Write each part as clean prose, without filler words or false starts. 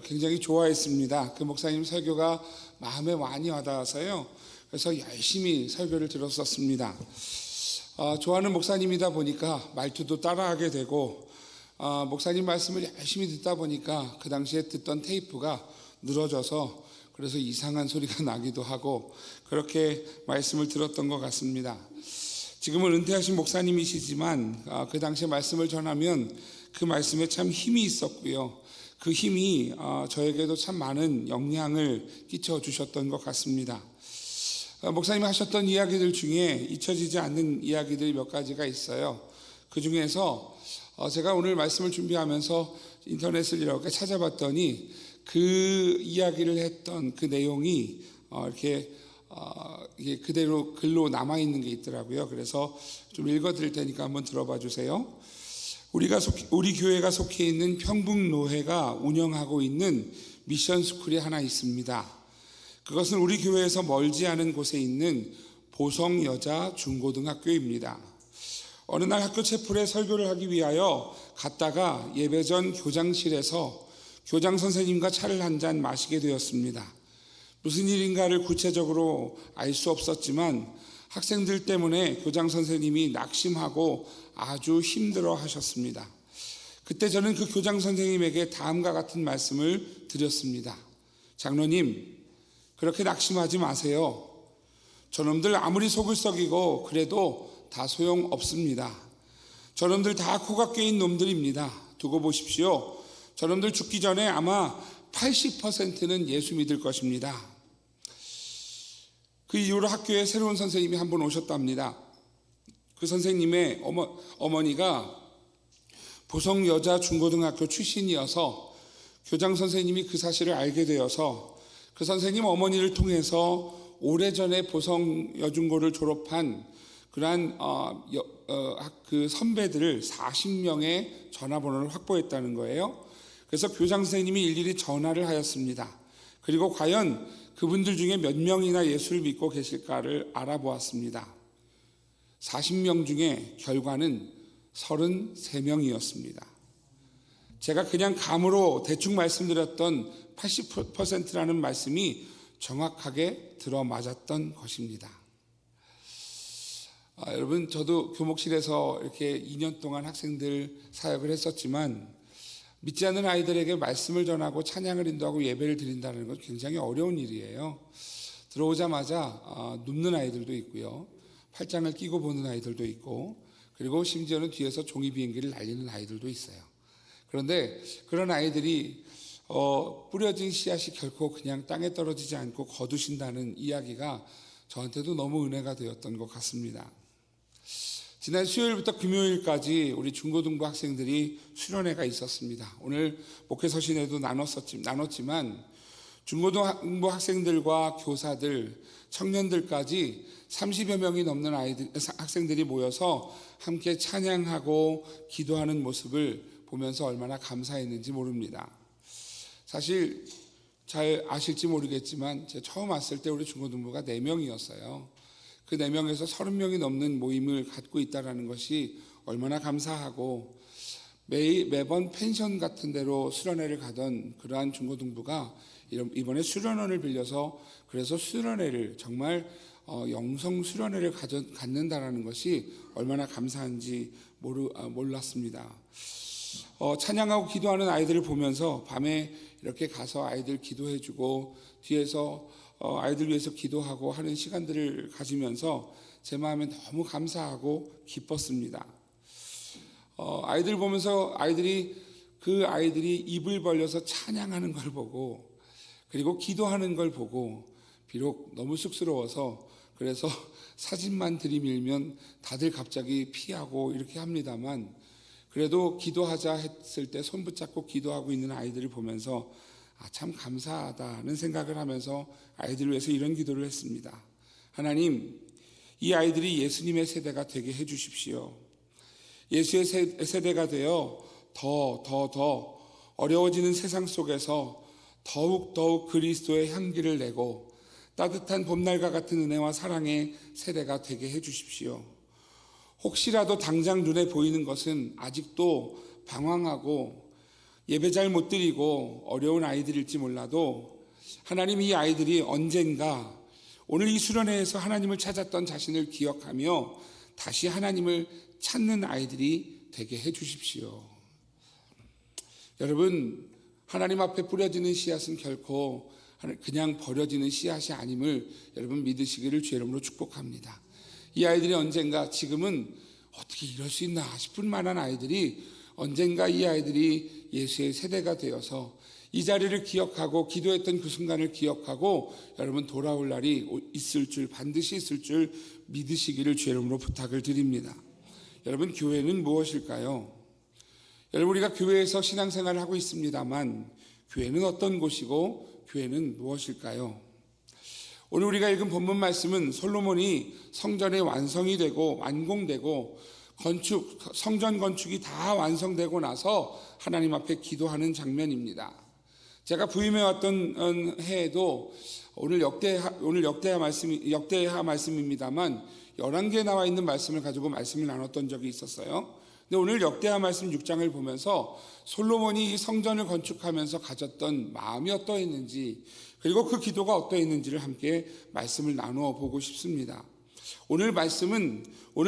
굉장히 좋아했습니다. 그 목사님 설교가 마음에 많이 와닿아서요. 그래서 열심히 설교를 들었었습니다. 좋아하는 목사님이다 보니까 말투도 따라하게 되고 목사님 말씀을 열심히 듣다 보니까 그 당시에 듣던 테이프가 늘어져서 그래서 이상한 소리가 나기도 하고 그렇게 말씀을 들었던 것 같습니다. 지금은 은퇴하신 목사님이시지만 그 당시에 말씀을 전하면 그 말씀에 참 힘이 있었고요. 그 힘이 저에게도 참 많은 영향을 끼쳐주셨던 것 같습니다. 목사님이 하셨던 이야기들 중에 잊혀지지 않는 이야기들이 몇 가지가 있어요. 그 중에서 제가 오늘 말씀을 준비하면서 인터넷을 이렇게 찾아봤더니 그 이야기를 했던 그 내용이 이렇게 이게 그대로 글로 남아있는 게 있더라고요. 그래서 좀 읽어드릴 테니까 한번 들어봐 주세요. 우리 교회가 속해 있는 평북노회가 운영하고 있는 미션 스쿨이 하나 있습니다. 그것은 우리 교회에서 멀지 않은 곳에 있는 보성 여자 중고등학교입니다. 어느 날 학교 채플에 설교를 하기 위하여 갔다가 예배 전 교장실에서 교장 선생님과 차를 한 잔 마시게 되었습니다. 무슨 일인가를 구체적으로 알 수 없었지만 학생들 때문에 교장 선생님이 낙심하고 아주 힘들어 하셨습니다. 그때 저는 그 교장 선생님에게 다음과 같은 말씀을 드렸습니다. 장로님, 그렇게 낙심하지 마세요. 저놈들 아무리 속을 썩이고 그래도 다 소용없습니다. 저놈들 다 코가 꿰인 놈들입니다. 두고 보십시오. 저놈들 죽기 전에 아마 80%는 예수 믿을 것입니다. 그 이후로 학교에 새로운 선생님이 한 분 오셨답니다. 그 선생님의 어머니가 보성 여자 중고등학교 출신이어서 교장 선생님이 그 사실을 알게 되어서 그 선생님 어머니를 통해서 오래전에 보성 여중고를 졸업한 그러한 그 선배들을 40명의 전화번호를 확보했다는 거예요. 그래서 교장 선생님이 일일이 전화를 하였습니다. 그리고 과연 그분들 중에 몇 명이나 예수를 믿고 계실까를 알아보았습니다. 40명 중에 결과는 33명이었습니다. 제가 그냥 감으로 대충 말씀드렸던 80%라는 말씀이 정확하게 들어맞았던 것입니다. 여러분, 저도 교목실에서 이렇게 2년 동안 학생들 사역을 했었지만 믿지 않는 아이들에게 말씀을 전하고 찬양을 인도하고 예배를 드린다는 건 굉장히 어려운 일이에요. 들어오자마자 눕는 아이들도 있고요, 팔짱을 끼고 보는 아이들도 있고, 그리고 심지어는 뒤에서 종이 비행기를 날리는 아이들도 있어요. 그런데 그런 아이들이 뿌려진 씨앗이 결코 그냥 땅에 떨어지지 않고 거두신다는 이야기가 저한테도 너무 은혜가 되었던 것 같습니다. 지난 수요일부터 금요일까지 우리 중고등부 학생들이 수련회가 있었습니다. 오늘 목회 서신에도 나눴지만 중고등부 학생들과 교사들, 청년들까지 30여 명이 넘는 학생들이 모여서 함께 찬양하고 기도하는 모습을 보면서 얼마나 감사했는지 모릅니다. 사실 잘 아실지 모르겠지만 제가 처음 왔을 때 우리 중고등부가 4명이었어요. 그 4명에서 30명이 넘는 모임을 갖고 있다는 것이 얼마나 감사하고, 매번 펜션 같은 데로 수련회를 가던 그러한 중고등부가 이번에 수련원을 빌려서 그래서 수련회를 정말 영성 수련회를 갖는다라는 것이 얼마나 감사한지 몰랐습니다. 찬양하고 기도하는 아이들을 보면서 밤에 이렇게 가서 아이들 기도해주고 뒤에서 아이들 위해서 기도하고 하는 시간들을 가지면서 제 마음에 너무 감사하고 기뻤습니다. 아이들 보면서 그 아이들이 입을 벌려서 찬양하는 걸 보고 그리고 기도하는 걸 보고 비록 너무 쑥스러워서 그래서 사진만 들이밀면 다들 갑자기 피하고 이렇게 합니다만, 그래도 기도하자 했을 때 손 붙잡고 기도하고 있는 아이들을 보면서 참 감사하다는 생각을 하면서 아이들을 위해서 이런 기도를 했습니다. 하나님, 이 아이들이 예수님의 세대가 되게 해주십시오. 예수의 세대가 되어 더 어려워지는 세상 속에서 더욱 그리스도의 향기를 내고 따뜻한 봄날과 같은 은혜와 사랑의 세대가 되게 해주십시오. 혹시라도 당장 눈에 보이는 것은 아직도 방황하고 예배 잘 못 드리고 어려운 아이들일지 몰라도 하나님 이 아이들이 언젠가 오늘 이 수련회에서 하나님을 찾았던 자신을 기억하며 다시 하나님을 찾는 아이들이 되게 해 주십시오. 여러분, 하나님 앞에 뿌려지는 씨앗은 결코 그냥 버려지는 씨앗이 아님을 여러분 믿으시기를 주의 이름으로 축복합니다. 이 아이들이 언젠가, 지금은 어떻게 이럴 수 있나 싶을 만한 아이들이 언젠가 이 아이들이 예수의 세대가 되어서 이 자리를 기억하고 기도했던 그 순간을 기억하고 여러분 돌아올 날이 있을 줄, 반드시 있을 줄 믿으시기를 주의 이름으로 부탁을 드립니다. 여러분, 교회는 무엇일까요? 여러분, 우리가 교회에서 신앙생활을 하고 있습니다만 교회는 어떤 곳이고 교회는 무엇일까요? 오늘 우리가 읽은 본문 말씀은 솔로몬이 성전의 완성이 되고 완공되고 성전 건축이 다 완성되고 나서 하나님 앞에 기도하는 장면입니다. 제가 부임해왔던 해에도 오늘 역대하 말씀입니다만 11개에 나와 있는 말씀을 가지고 말씀을 나눴던 적이 있었어요. 근데 오늘 역대하 말씀 6장을 보면서 솔로몬이 이 성전을 건축하면서 가졌던 마음이 어떠했는지, 그리고 그 기도가 어떠했는지를 함께 말씀을 나누어 보고 싶습니다. 오늘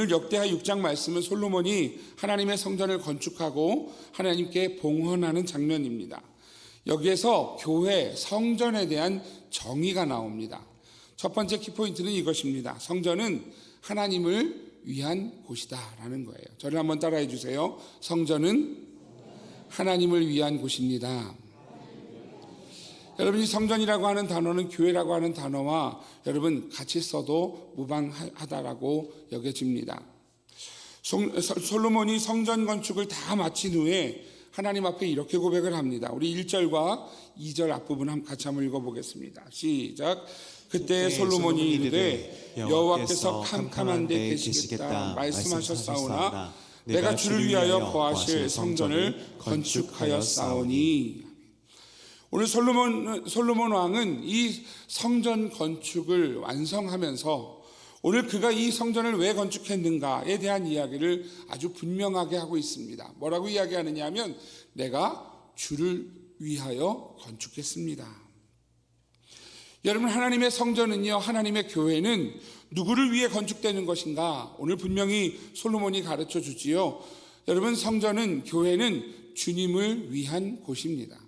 역대하 6장 말씀은 솔로몬이 하나님의 성전을 건축하고 하나님께 봉헌하는 장면입니다. 여기에서 교회, 성전에 대한 정의가 나옵니다. 첫 번째 키포인트는 이것입니다. 성전은 하나님을 위한 곳이다 라는 거예요. 저를 한번 따라해 주세요. 성전은 하나님을 위한 곳입니다. 여러분, 이 성전이라고 하는 단어는 교회라고 하는 단어와 여러분 같이 써도 무방하다라고 여겨집니다. 솔로몬이 성전 건축을 다 마친 후에 하나님 앞에 이렇게 고백을 합니다. 우리 1절과 2절 앞부분 같이 한번 읽어보겠습니다. 시작. 그때 솔로몬이 이르되 여호와께서 캄캄한 데 계시겠다 말씀하셨사오나 내가 주를 위하여 거하실 성전을 건축하였사오니. 오늘 솔로몬 왕은 이 성전 건축을 완성하면서 오늘 그가 이 성전을 왜 건축했는가에 대한 이야기를 아주 분명하게 하고 있습니다. 뭐라고 이야기하느냐 하면 내가 주를 위하여 건축했습니다. 여러분, 하나님의 성전은요, 하나님의 교회는 누구를 위해 건축되는 것인가? 오늘 분명히 솔로몬이 가르쳐 주지요. 여러분, 성전은, 교회는 주님을 위한 곳입니다.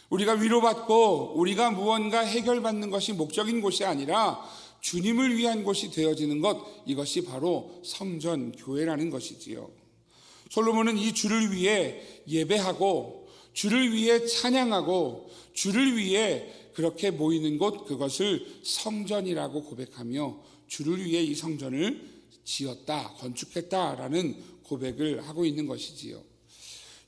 우리가 위로받고 우리가 무언가 해결받는 것이 목적인 곳이 아니라 주님을 위한 곳이 되어지는 것, 이것이 바로 성전, 교회라는 것이지요. 솔로몬은 이 주를 위해 예배하고 주를 위해 찬양하고 주를 위해 그렇게 모이는 곳, 그것을 성전이라고 고백하며 주를 위해 이 성전을 지었다, 건축했다라는 고백을 하고 있는 것이지요.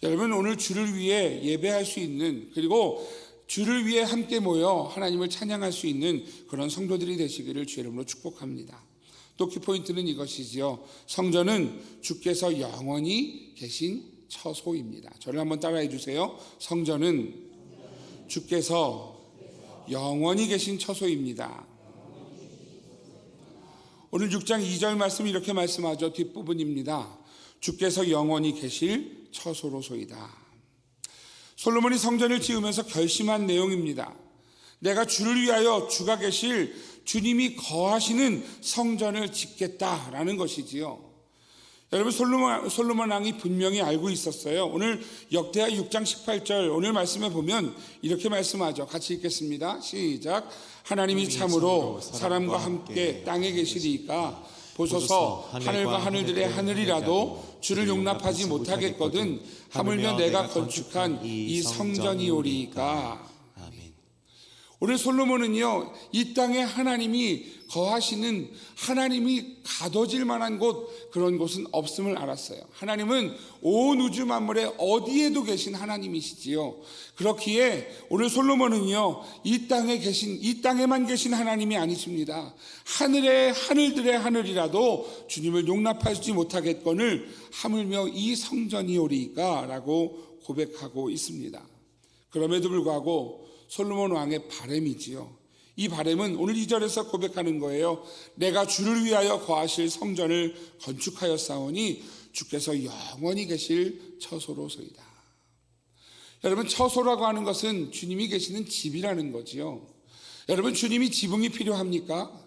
여러분, 오늘 주를 위해 예배할 수 있는, 그리고 주를 위해 함께 모여 하나님을 찬양할 수 있는 그런 성도들이 되시기를 주의 이름으로 축복합니다. 또 키포인트는 이것이지요. 성전은 주께서 영원히 계신 처소입니다. 저를 한번 따라해 주세요. 성전은 주께서 영원히 계신 처소입니다. 오늘 6장 2절 말씀 이렇게 말씀하죠. 뒷부분입니다. 주께서 영원히 계실 처소로소이다. 솔로몬이 성전을 지으면서 결심한 내용입니다. 내가 주를 위하여 주가 계실 주님이 거하시는 성전을 짓겠다라는 것이지요. 여러분, 솔로몬 왕이 분명히 알고 있었어요. 오늘 역대하 6장 18절 오늘 말씀에 보면 이렇게 말씀하죠. 같이 읽겠습니다. 시작. 하나님이 참으로 사람과 함께 땅에 계시리이까 보소서 하늘과 하늘들의 하늘이라도 주를 용납하지 못하겠거든 하물며 내가 건축한 이 성전이오리이까. 아멘. 오늘 솔로몬은요, 이 땅에 하나님이 거하시는, 하나님이 가둬질 만한 곳, 그런 곳은 없음을 알았어요. 하나님은 온 우주 만물에 어디에도 계신 하나님이시지요. 그렇기에 오늘 솔로몬은요, 이 땅에만 계신 하나님이 아니십니다. 하늘의 하늘들의 하늘이라도 주님을 용납하지 못하겠거늘 하물며 이 성전이오리이까 라고 고백하고 있습니다. 그럼에도 불구하고 솔로몬 왕의 바람이지요. 이 바람은 오늘 2절에서 고백하는 거예요. 내가 주를 위하여 거하실 성전을 건축하였사오니 주께서 영원히 계실 처소로소이다. 여러분, 처소라고 하는 것은 주님이 계시는 집이라는 거지요. 여러분, 주님이 지붕이 필요합니까?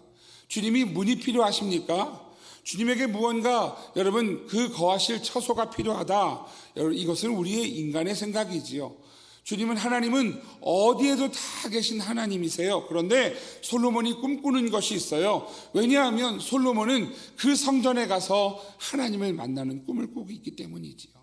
주님이 문이 필요하십니까? 주님에게 무언가 여러분 그 거하실 처소가 필요하다. 여러분, 이것은 우리의 인간의 생각이지요. 주님은, 하나님은 어디에도 다 계신 하나님이세요. 그런데 솔로몬이 꿈꾸는 것이 있어요. 왜냐하면 솔로몬은 그 성전에 가서 하나님을 만나는 꿈을 꾸고 있기 때문이지요.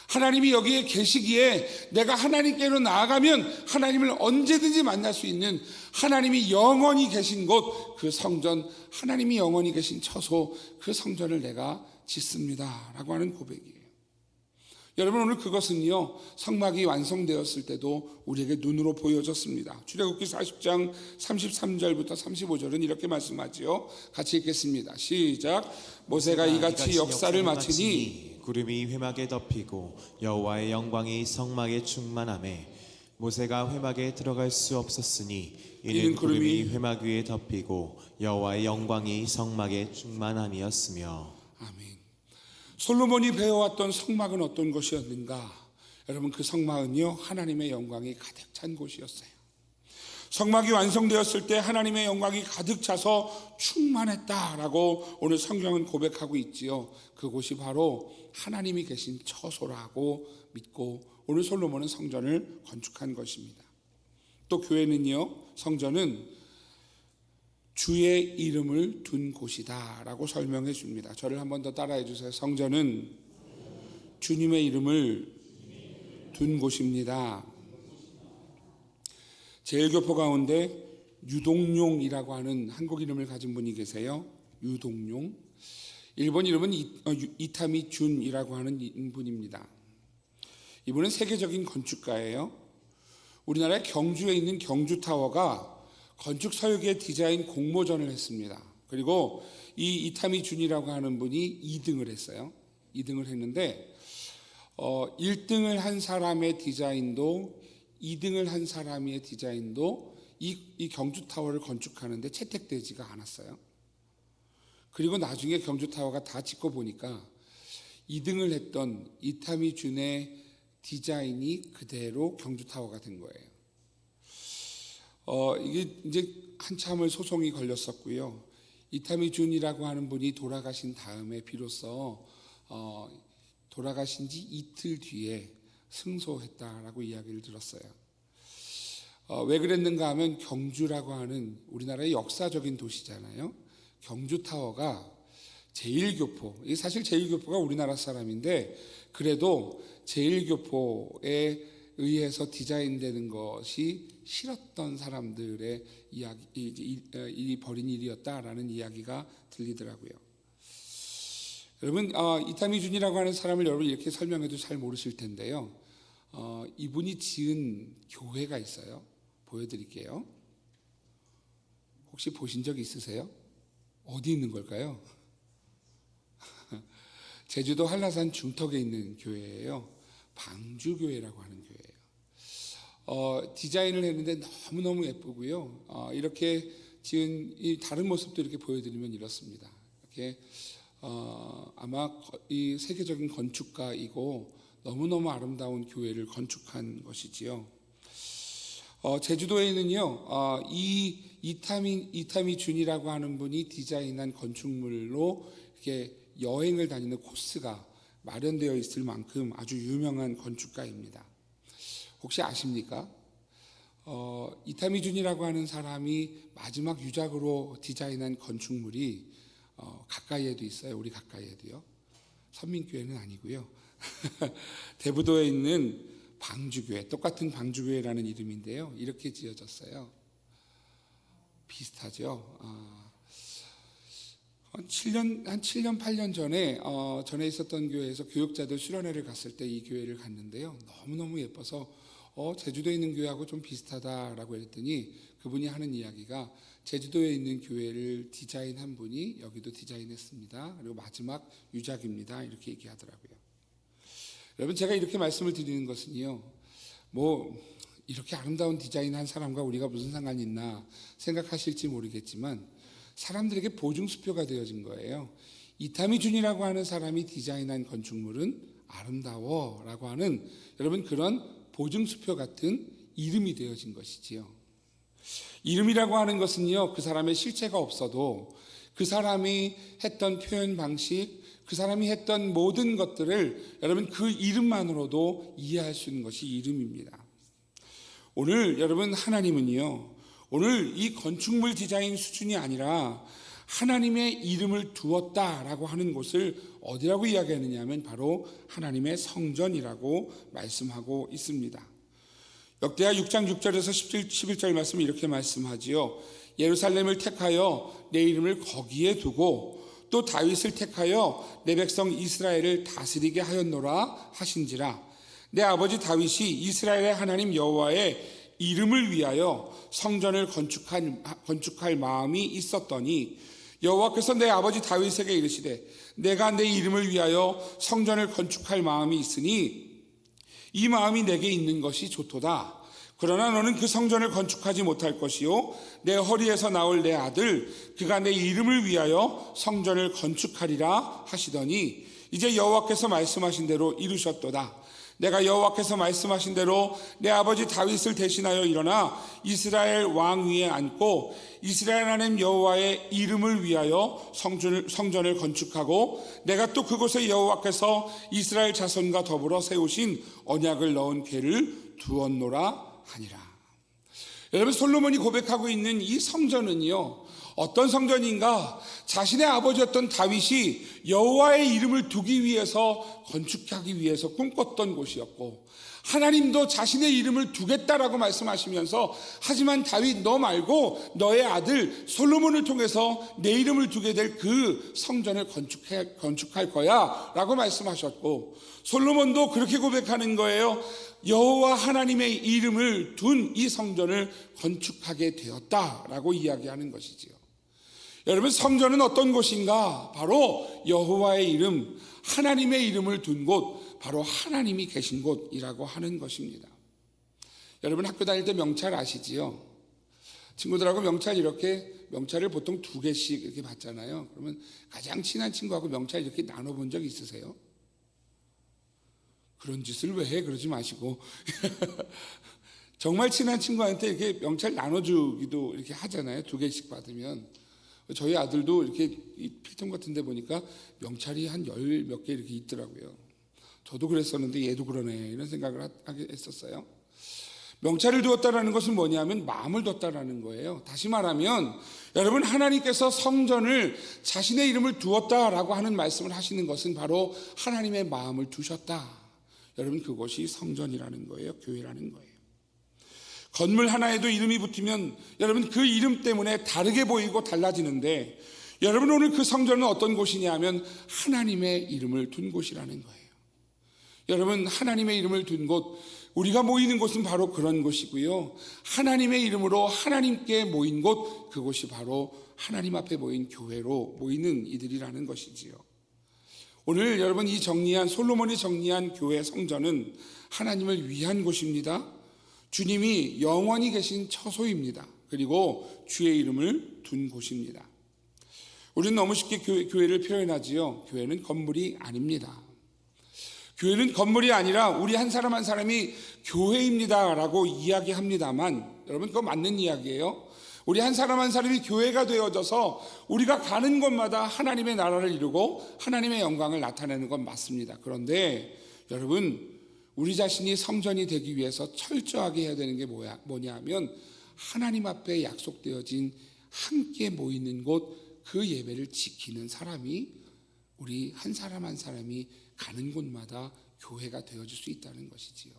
하나님이 여기에 계시기에 내가 하나님께로 나아가면 하나님을 언제든지 만날 수 있는, 하나님이 영원히 계신 곳, 그 성전, 하나님이 영원히 계신 처소, 그 성전을 내가 짓습니다 라고 하는 고백이에요. 여러분, 오늘 그것은요, 성막이 완성되었을 때도 우리에게 눈으로 보여졌습니다. 출애굽기 40장 33절부터 35절은 이렇게 말씀하지요. 같이 읽겠습니다. 시작. 모세가 이같이 역사를 마치니 구름이 회막에 덮이고 여호와의 영광이 성막에 충만하매 모세가 회막에 들어갈 수 없었으니 이는 구름이 회막 위에 덮이고 여호와의 영광이 성막에 충만함이었으며. 아멘. 솔로몬이 배워왔던 성막은 어떤 곳이었는가? 여러분, 그 성막은요, 하나님의 영광이 가득 찬 곳이었어요. 성막이 완성되었을 때 하나님의 영광이 가득 차서 충만했다라고 오늘 성경은 고백하고 있지요. 그곳이 바로 하나님이 계신 처소라고 믿고 오늘 솔로몬은 성전을 건축한 것입니다. 또 교회는요, 성전은 주의 이름을 둔 곳이다 라고 설명해 줍니다. 저를 한 번 더 따라해 주세요. 성전은 주님의 이름을 둔 곳입니다. 제일교포 가운데 유동룡이라고 하는 한국 이름을 가진 분이 계세요. 유동룡. 일본 이름은 이타미 준이라고 하는 분입니다. 이분은 세계적인 건축가예요. 우리나라의 경주에 있는 경주타워가 건축 설계 디자인 공모전을 했습니다. 그리고 이 이타미 준이라고 하는 분이 2등을 했어요. 2등을 했는데 1등을 한 사람의 디자인도 2등을 한 사람의 디자인도 이 경주타워를 건축하는데 채택되지가 않았어요. 그리고 나중에 경주타워가 다 짓고 보니까 2등을 했던 이타미 준의 디자인이 그대로 경주타워가 된 거예요. 이게 이제 한참을 소송이 걸렸었고요. 이타미 준이라고 하는 분이 돌아가신 다음에 비로소 돌아가신 지 이틀 뒤에 승소했다라고 이야기를 들었어요. 왜 그랬는가 하면 경주라고 하는 우리나라의 역사적인 도시잖아요. 경주타워가 제일교포, 이게 사실 제일교포가 우리나라 사람인데 그래도 제일교포에 의해서 디자인되는 것이 싫었던 사람들의 이 벌인 일이었다라는 이야기가 들리더라고요. 여러분, 이타미 준이라고 하는 사람을 여러분 이렇게 설명해도 잘 모르실 텐데요. 이분이 지은 교회가 있어요. 보여드릴게요. 혹시 보신 적 있으세요? 어디 있는 걸까요? 제주도 한라산 중턱에 있는 교회예요. 방주교회라고 하는 교회예요. 디자인을 했는데 너무너무 예쁘고요. 이렇게 지은 이 다른 모습도 이렇게 보여드리면 이렇습니다. 이렇게 아마 이 세계적인 건축가이고 너무너무 아름다운 교회를 건축한 것이지요. 제주도에는요, 이 이타미 준이라고 하는 분이 디자인한 건축물로 이렇게 여행을 다니는 코스가 마련되어 있을 만큼 아주 유명한 건축가입니다. 혹시 아십니까? 이타미 준이라고 하는 사람이 마지막 유작으로 디자인한 건축물이 가까이에도 있어요. 우리 가까이에도요. 선민교회는 아니고요. 대부도에 있는 방주교회, 똑같은 방주교회라는 이름인데요. 이렇게 지어졌어요. 비슷하죠. 한 7년, 8년 전에 전에 있었던 교회에서 교육자들 수련회를 갔을 때 이 교회를 갔는데요. 너무너무 예뻐서 제주도에 있는 교회하고 좀 비슷하다라고 했더니 그분이 하는 이야기가 제주도에 있는 교회를 디자인한 분이 여기도 디자인했습니다. 그리고 마지막 유작입니다. 이렇게 얘기하더라고요. 여러분, 제가 이렇게 말씀을 드리는 것은요, 뭐 이렇게 아름다운 디자인한 사람과 우리가 무슨 상관이 있나 생각하실지 모르겠지만 사람들에게 보증수표가 되어진 거예요. 이타미 준이라고 하는 사람이 디자인한 건축물은 아름다워라고 하는 여러분 그런 보증수표 같은 이름이 되어진 것이지요. 이름이라고 하는 것은요, 그 사람의 실체가 없어도 그 사람이 했던 표현 방식, 그 사람이 했던 모든 것들을 여러분 그 이름만으로도 이해할 수 있는 것이 이름입니다. 오늘 여러분 하나님은요, 오늘 이 건축물 디자인 수준이 아니라 하나님의 이름을 두었다라고 하는 곳을 어디라고 이야기하느냐 하면 바로 하나님의 성전이라고 말씀하고 있습니다. 역대하 6장 6절에서 11절 말씀을 이렇게 말씀하지요. 예루살렘을 택하여 내 이름을 거기에 두고 또 다윗을 택하여 내 백성 이스라엘을 다스리게 하였노라 하신지라. 내 아버지 다윗이 이스라엘의 하나님 여호와의 이름을 위하여 성전을 건축할 마음이 있었더니 여호와께서 내 아버지 다윗에게 이르시되 내가 내 이름을 위하여 성전을 건축할 마음이 있으니 이 마음이 내게 있는 것이 좋도다. 그러나 너는 그 성전을 건축하지 못할 것이요 내 허리에서 나올 내 아들 그가 내 이름을 위하여 성전을 건축하리라 하시더니 이제 여호와께서 말씀하신 대로 이루셨도다. 내가 여호와께서 말씀하신 대로 내 아버지 다윗을 대신하여 일어나 이스라엘 왕 위에 앉고 이스라엘 하나님 여호와의 이름을 위하여 성전을 건축하고 내가 또 그곳에 여호와께서 이스라엘 자손과 더불어 세우신 언약을 넣은 궤를 두었노라 하니라. 여러분, 솔로몬이 고백하고 있는 이 성전은요, 어떤 성전인가? 자신의 아버지였던 다윗이 여호와의 이름을 두기 위해서 건축하기 위해서 꿈꿨던 곳이었고, 하나님도 자신의 이름을 두겠다라고 말씀하시면서 하지만 다윗 너 말고 너의 아들 솔로몬을 통해서 내 이름을 두게 될 그 성전을 건축할 거야 라고 말씀하셨고, 솔로몬도 그렇게 고백하는 거예요. 여호와 하나님의 이름을 둔 이 성전을 건축하게 되었다라고 이야기하는 것이지요. 여러분, 성전은 어떤 곳인가? 바로 여호와의 이름, 하나님의 이름을 둔 곳, 바로 하나님이 계신 곳이라고 하는 것입니다. 여러분, 학교 다닐 때 명찰 아시지요? 친구들하고 명찰을 보통 2개씩 이렇게 받잖아요. 그러면 가장 친한 친구하고 명찰 이렇게 나눠본 적 있으세요? 그런 짓을 왜 해? 그러지 마시고 정말 친한 친구한테 이렇게 명찰 나눠주기도 이렇게 하잖아요. 2개씩 받으면. 저희 아들도 이렇게 필통 같은 데 보니까 명찰이 한 10몇 개 이렇게 있더라고요. 저도 그랬었는데 얘도 그러네 이런 생각을 하게 했었어요. 명찰을 두었다라는 것은 뭐냐면 마음을 뒀다라는 거예요. 다시 말하면 여러분, 하나님께서 성전을 자신의 이름을 두었다라고 하는 말씀을 하시는 것은 바로 하나님의 마음을 두셨다. 여러분, 그것이 성전이라는 거예요. 교회라는 거예요. 건물 하나에도 이름이 붙으면 여러분 그 이름 때문에 다르게 보이고 달라지는데, 여러분 오늘 그 성전은 어떤 곳이냐 하면 하나님의 이름을 둔 곳이라는 거예요. 여러분, 하나님의 이름을 둔 곳, 우리가 모이는 곳은 바로 그런 곳이고요. 하나님의 이름으로 하나님께 모인 곳, 그곳이 바로 하나님 앞에 모인 교회로 모이는 이들이라는 것이지요. 오늘 여러분 이 솔로몬이 정리한 교회 성전은 하나님을 위한 곳입니다. 주님이 영원히 계신 처소입니다. 그리고 주의 이름을 둔 곳입니다. 우리는 너무 쉽게 교회를 표현하지요. 교회는 건물이 아닙니다. 교회는 건물이 아니라 우리 한 사람 한 사람이 교회입니다 라고 이야기합니다만, 여러분 그거 맞는 이야기예요. 우리 한 사람 한 사람이 교회가 되어져서 우리가 가는 곳마다 하나님의 나라를 이루고 하나님의 영광을 나타내는 건 맞습니다. 그런데 여러분, 우리 자신이 성전이 되기 위해서 철저하게 해야 되는 게 뭐냐 하면 하나님 앞에 약속되어진 함께 모이는 곳, 그 예배를 지키는 사람이, 우리 한 사람 한 사람이 가는 곳마다 교회가 되어질 수 있다는 것이지요.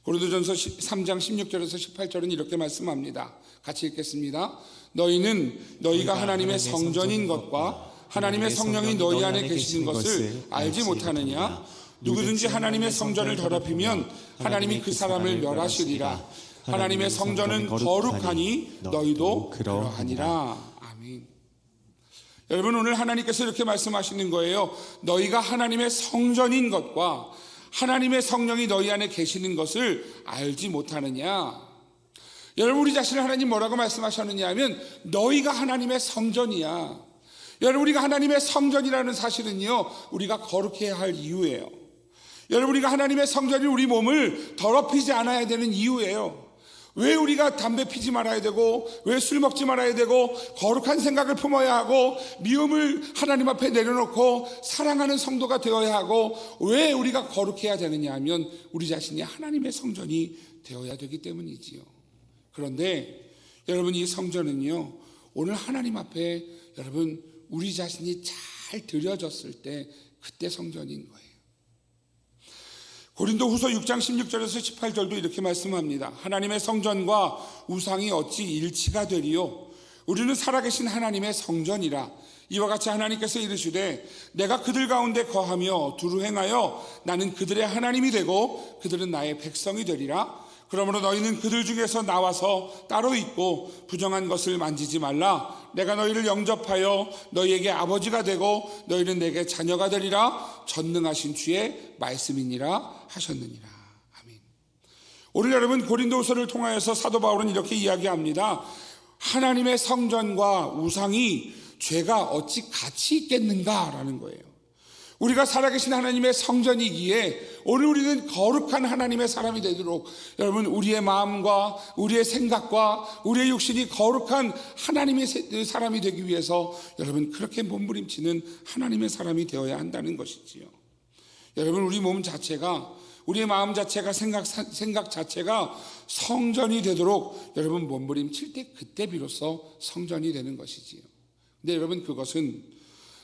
고린도전서 3장 16절에서 18절은 이렇게 말씀합니다. 같이 읽겠습니다. 너희가 하나님의 성전인 것과 하나님의 성령이 너희 안에 계시는 것을 알지 못하느냐? 누구든지 하나님의 성전을 더럽히면 하나님이 그 사람을 멸하시리라. 하나님의 성전은 거룩하니 너희도 그러하니라. 아멘. 여러분, 오늘 하나님께서 이렇게 말씀하시는 거예요. 너희가 하나님의 성전인 것과 하나님의 성령이 너희 안에 계시는 것을 알지 못하느냐? 여러분, 우리 자신을 하나님 뭐라고 말씀하셨느냐 하면 너희가 하나님의 성전이야. 여러분, 우리가 하나님의 성전이라는 사실은요, 우리가 거룩해야 할 이유예요. 여러분, 우리가 하나님의 성전인 우리 몸을 더럽히지 않아야 되는 이유예요. 왜 우리가 담배 피지 말아야 되고, 왜 술 먹지 말아야 되고, 거룩한 생각을 품어야 하고, 미움을 하나님 앞에 내려놓고 사랑하는 성도가 되어야 하고, 왜 우리가 거룩해야 되느냐 하면 우리 자신이 하나님의 성전이 되어야 되기 때문이지요. 그런데 여러분, 이 성전은요, 오늘 하나님 앞에 여러분 우리 자신이 잘 드려졌을 때 그때 성전인 거예요. 고린도 후서 6장 16절에서 18절도 이렇게 말씀합니다. 하나님의 성전과 우상이 어찌 일치가 되리요? 우리는 살아계신 하나님의 성전이라. 이와 같이 하나님께서 이르시되 내가 그들 가운데 거하며 두루 행하여 나는 그들의 하나님이 되고 그들은 나의 백성이 되리라. 그러므로 너희는 그들 중에서 나와서 따로 있고 부정한 것을 만지지 말라. 내가 너희를 영접하여 너희에게 아버지가 되고 너희는 내게 자녀가 되리라. 전능하신 주의 말씀이니라 하셨느니라. 아멘. 오늘 여러분, 고린도후서를 통하여서 사도 바울은 이렇게 이야기합니다. 하나님의 성전과 우상이 죄가 어찌 같이 있겠는가라는 거예요. 우리가 살아계신 하나님의 성전이기에 오늘 우리는 거룩한 하나님의 사람이 되도록, 여러분, 우리의 마음과 우리의 생각과 우리의 육신이 거룩한 하나님의 사람이 되기 위해서 여러분 그렇게 몸부림치는 하나님의 사람이 되어야 한다는 것이지요. 여러분, 우리 몸 자체가, 우리의 마음 자체가, 생각 자체가 성전이 되도록 여러분 몸부림칠 때 그때 비로소 성전이 되는 것이지요. 근데 여러분, 그것은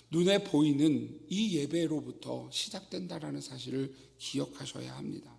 눈에 보이는 이 예배로부터 시작된다라는 사실을 기억하셔야 합니다.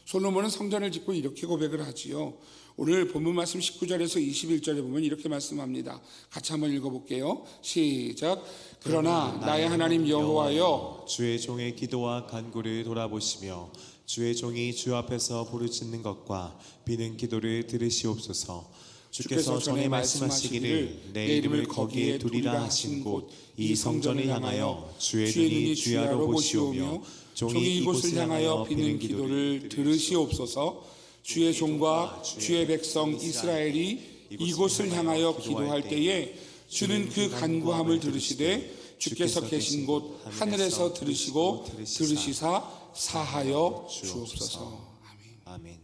솔로몬은 성전을 짓고 이렇게 고백을 하지요. 오늘 본문 말씀 19절에서 21절에 보면 이렇게 말씀합니다. 같이 한번 읽어볼게요. 시작. 그러나 나의 하나님 여호와여, 주의 종의 기도와 간구를 돌아보시며 주의 종이 주 앞에서 부르짖는 것과 비는 기도를 들으시옵소서. 주께서 전에 말씀하시기를 내 이름을 거기에 두리라 하신 곳 이 성전을 향하여 주의 눈이 주야로 보시오며 종이 이곳을 향하여 비는 기도를 들으시옵소서. 주의 종과 주의 백성 이스라엘이 이곳을 향하여 기도할 때에 주는 그 간구함을 들으시되 주께서 계신 곳 하늘에서 들으시고 들으시사 사하여 주옵소서. 아멘.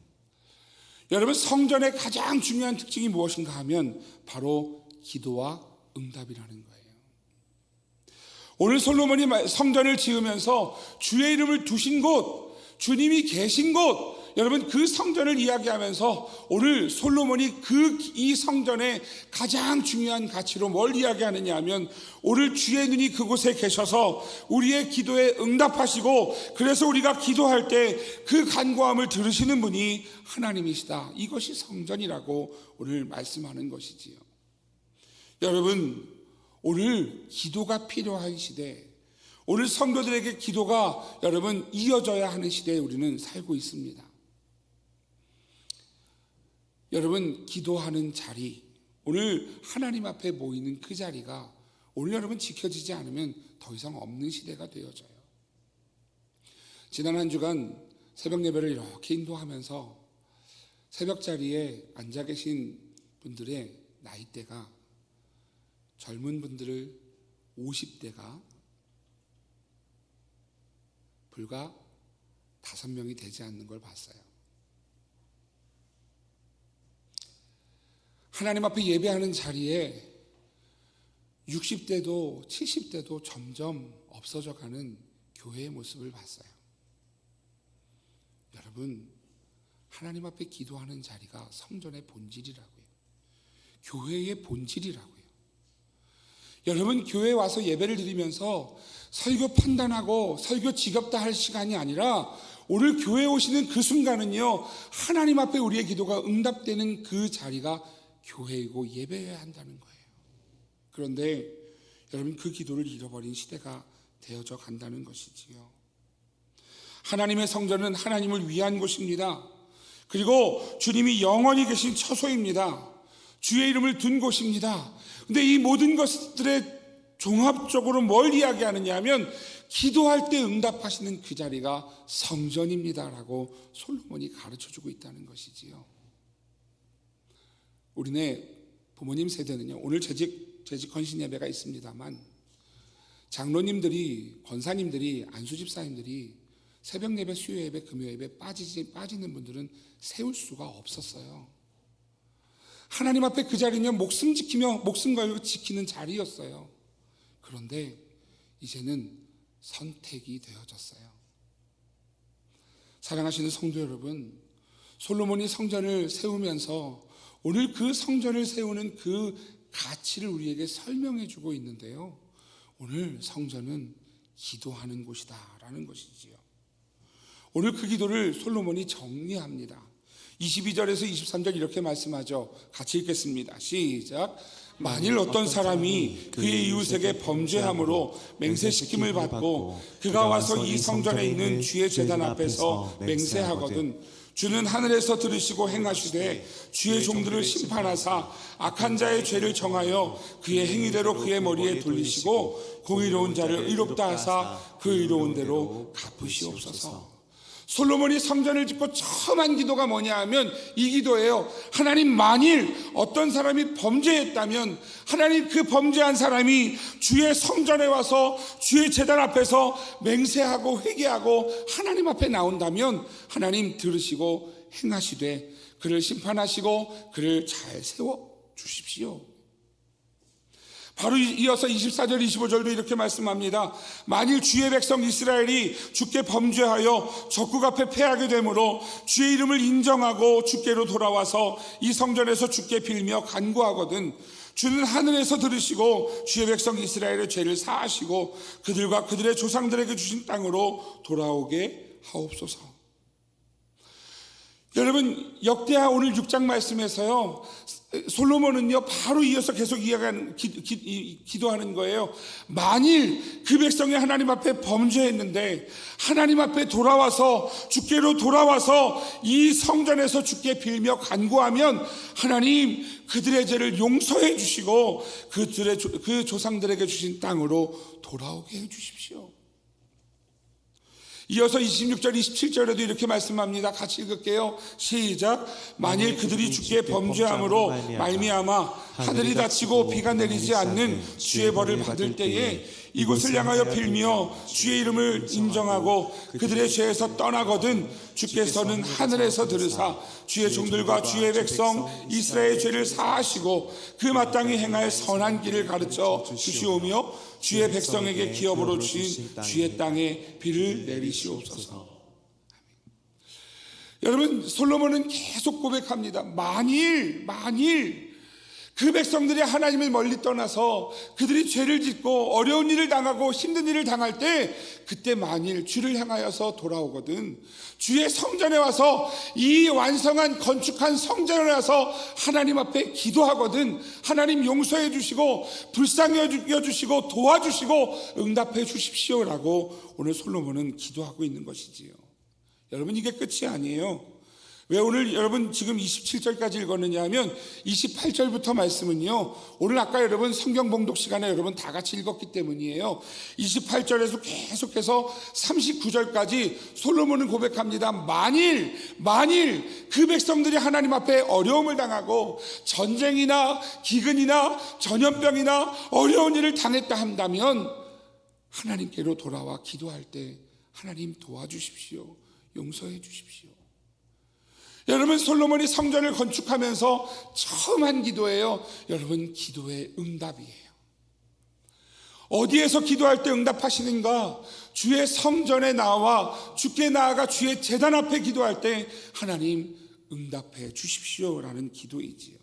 여러분, 성전의 가장 중요한 특징이 무엇인가 하면 바로 기도와 응답이라는 거예요. 오늘 솔로몬이 성전을 지으면서 주의 이름을 두신 곳, 주님이 계신 곳, 여러분 그 성전을 이야기하면서 오늘 솔로몬이 이 성전의 가장 중요한 가치로 뭘 이야기하느냐 하면 오늘 주의 눈이 그곳에 계셔서 우리의 기도에 응답하시고, 그래서 우리가 기도할 때 그 간구함을 들으시는 분이 하나님이시다. 이것이 성전이라고 오늘 말씀하는 것이지요. 여러분, 오늘 기도가 필요한 시대, 오늘 성도들에게 기도가 여러분 이어져야 하는 시대에 우리는 살고 있습니다. 여러분, 기도하는 자리, 오늘 하나님 앞에 모이는 그 자리가 오늘 여러분 지켜지지 않으면 더 이상 없는 시대가 되어져요. 지난 한 주간 새벽 예배를 이렇게 인도하면서 새벽 자리에 앉아 계신 분들의 나이대가, 젊은 분들을 50대가 불과 5명이 되지 않는 걸 봤어요. 하나님 앞에 예배하는 자리에 60대도 70대도 점점 없어져가는 교회의 모습을 봤어요. 여러분, 하나님 앞에 기도하는 자리가 성전의 본질이라고요. 교회의 본질이라고요. 여러분, 교회에 와서 예배를 드리면서 설교 판단하고 설교 지겹다 할 시간이 아니라 오늘 교회에 오시는 그 순간은요, 하나님 앞에 우리의 기도가 응답되는 그 자리가 교회이고 예배해야 한다는 거예요. 그런데 여러분, 그 기도를 잃어버린 시대가 되어져 간다는 것이지요. 하나님의 성전은 하나님을 위한 곳입니다. 그리고 주님이 영원히 계신 처소입니다. 주의 이름을 둔 곳입니다. 근데 이 모든 것들의 종합적으로 뭘 이야기하느냐 하면 기도할 때 응답하시는 그 자리가 성전입니다라고 솔로몬이 가르쳐주고 있다는 것이지요. 우리네 부모님 세대는요, 오늘 재직 헌신 예배가 있습니다만 장로님들이, 권사님들이, 안수집사님들이 새벽 예배, 수요 예배, 금요 예배 빠지는 분들은 세울 수가 없었어요. 하나님 앞에 그 자리면 목숨 걸고 지키는 자리였어요. 그런데 이제는 선택이 되어졌어요. 사랑하시는 성도 여러분, 솔로몬이 성전을 세우면서 오늘 그 성전을 세우는 그 가치를 우리에게 설명해 주고 있는데요. 오늘 성전은 기도하는 곳이다라는 것이지요. 오늘 그 기도를 솔로몬이 정리합니다. 22절에서 23절 이렇게 말씀하죠. 같이 읽겠습니다. 시작. 만일 어떤 사람이 그의 이웃에게 범죄함으로 맹세시킴을 받고 그가 와서 이 성전에 있는 주의 제단 앞에서 맹세하거든 주는 하늘에서 들으시고 행하시되 주의 종들을 심판하사 악한 자의 죄를 정하여 그의 행위대로 그의 머리에 돌리시고 공의로운 자를 의롭다 하사 그 의로운 대로 갚으시옵소서. 솔로몬이 성전을 짓고 처음 한 기도가 뭐냐 하면 이 기도예요. 하나님, 만일 어떤 사람이 범죄했다면 하나님, 그 범죄한 사람이 주의 성전에 와서 주의 제단 앞에서 맹세하고 회개하고 하나님 앞에 나온다면 하나님 들으시고 행하시되 그를 심판하시고 그를 잘 세워 주십시오. 바로 이어서 24절 25절도 이렇게 말씀합니다. 만일 주의 백성 이스라엘이 주께 범죄하여 적국 앞에 패하게 되므로 주의 이름을 인정하고 주께로 돌아와서 이 성전에서 주께 빌며 간구하거든 주는 하늘에서 들으시고 주의 백성 이스라엘의 죄를 사하시고 그들과 그들의 조상들에게 주신 땅으로 돌아오게 하옵소서. 여러분, 역대하 오늘 6장 말씀에서요, 솔로몬은요 바로 이어서 계속 기도하는 거예요. 만일 그 백성이 하나님 앞에 범죄했는데 하나님 앞에 돌아와서 주께로 돌아와서 이 성전에서 주께 빌며 간구하면 하나님 그들의 죄를 용서해 주시고 그 조상들에게 주신 땅으로 돌아오게 해 주십시오. 이어서 26절 27절에도 이렇게 말씀합니다. 같이 읽을게요. 시작. 만일 그들이 주께 범죄함으로 말미암아 하늘이 닫히고 비가 내리지 않는 주의 벌을 받을 때에 이곳을 향하여 빌며 주의 이름을 인정하고 그들의 죄에서 떠나거든 주께서는 하늘에서 들으사 주의 종들과 주의 백성 이스라엘의 죄를 사하시고 그 마땅히 행할 선한 길을 가르쳐 주시오며 주의 백성에게 기업으로 주신 주의 땅에 비를 내리시옵소서. 여러분, 솔로몬은 계속 고백합니다. 만일 그 백성들이 하나님을 멀리 떠나서 그들이 죄를 짓고 어려운 일을 당하고 힘든 일을 당할 때 그때 만일 주를 향하여서 돌아오거든 주의 성전에 와서 이 완성한 건축한 성전에 와서 하나님 앞에 기도하거든 하나님 용서해 주시고 불쌍히 여주시고 도와주시고 응답해 주십시오라고 오늘 솔로몬은 기도하고 있는 것이지요. 여러분, 이게 끝이 아니에요. 왜 오늘 여러분 지금 27절까지 읽었느냐 하면 28절부터 말씀은요, 오늘 아까 여러분 성경 봉독 시간에 여러분 다 같이 읽었기 때문이에요. 28절에서 계속해서 39절까지 솔로몬은 고백합니다. 만일 그 백성들이 하나님 앞에 어려움을 당하고 전쟁이나 기근이나 전염병이나 어려운 일을 당했다 한다면 하나님께로 돌아와 기도할 때 하나님 도와주십시오. 용서해 주십시오. 여러분, 솔로몬이 성전을 건축하면서 처음 한 기도예요. 여러분, 기도의 응답이에요. 어디에서 기도할 때 응답하시는가? 주의 성전에 나와 주께 나아가 주의 제단 앞에 기도할 때 하나님 응답해 주십시오라는 기도이지요.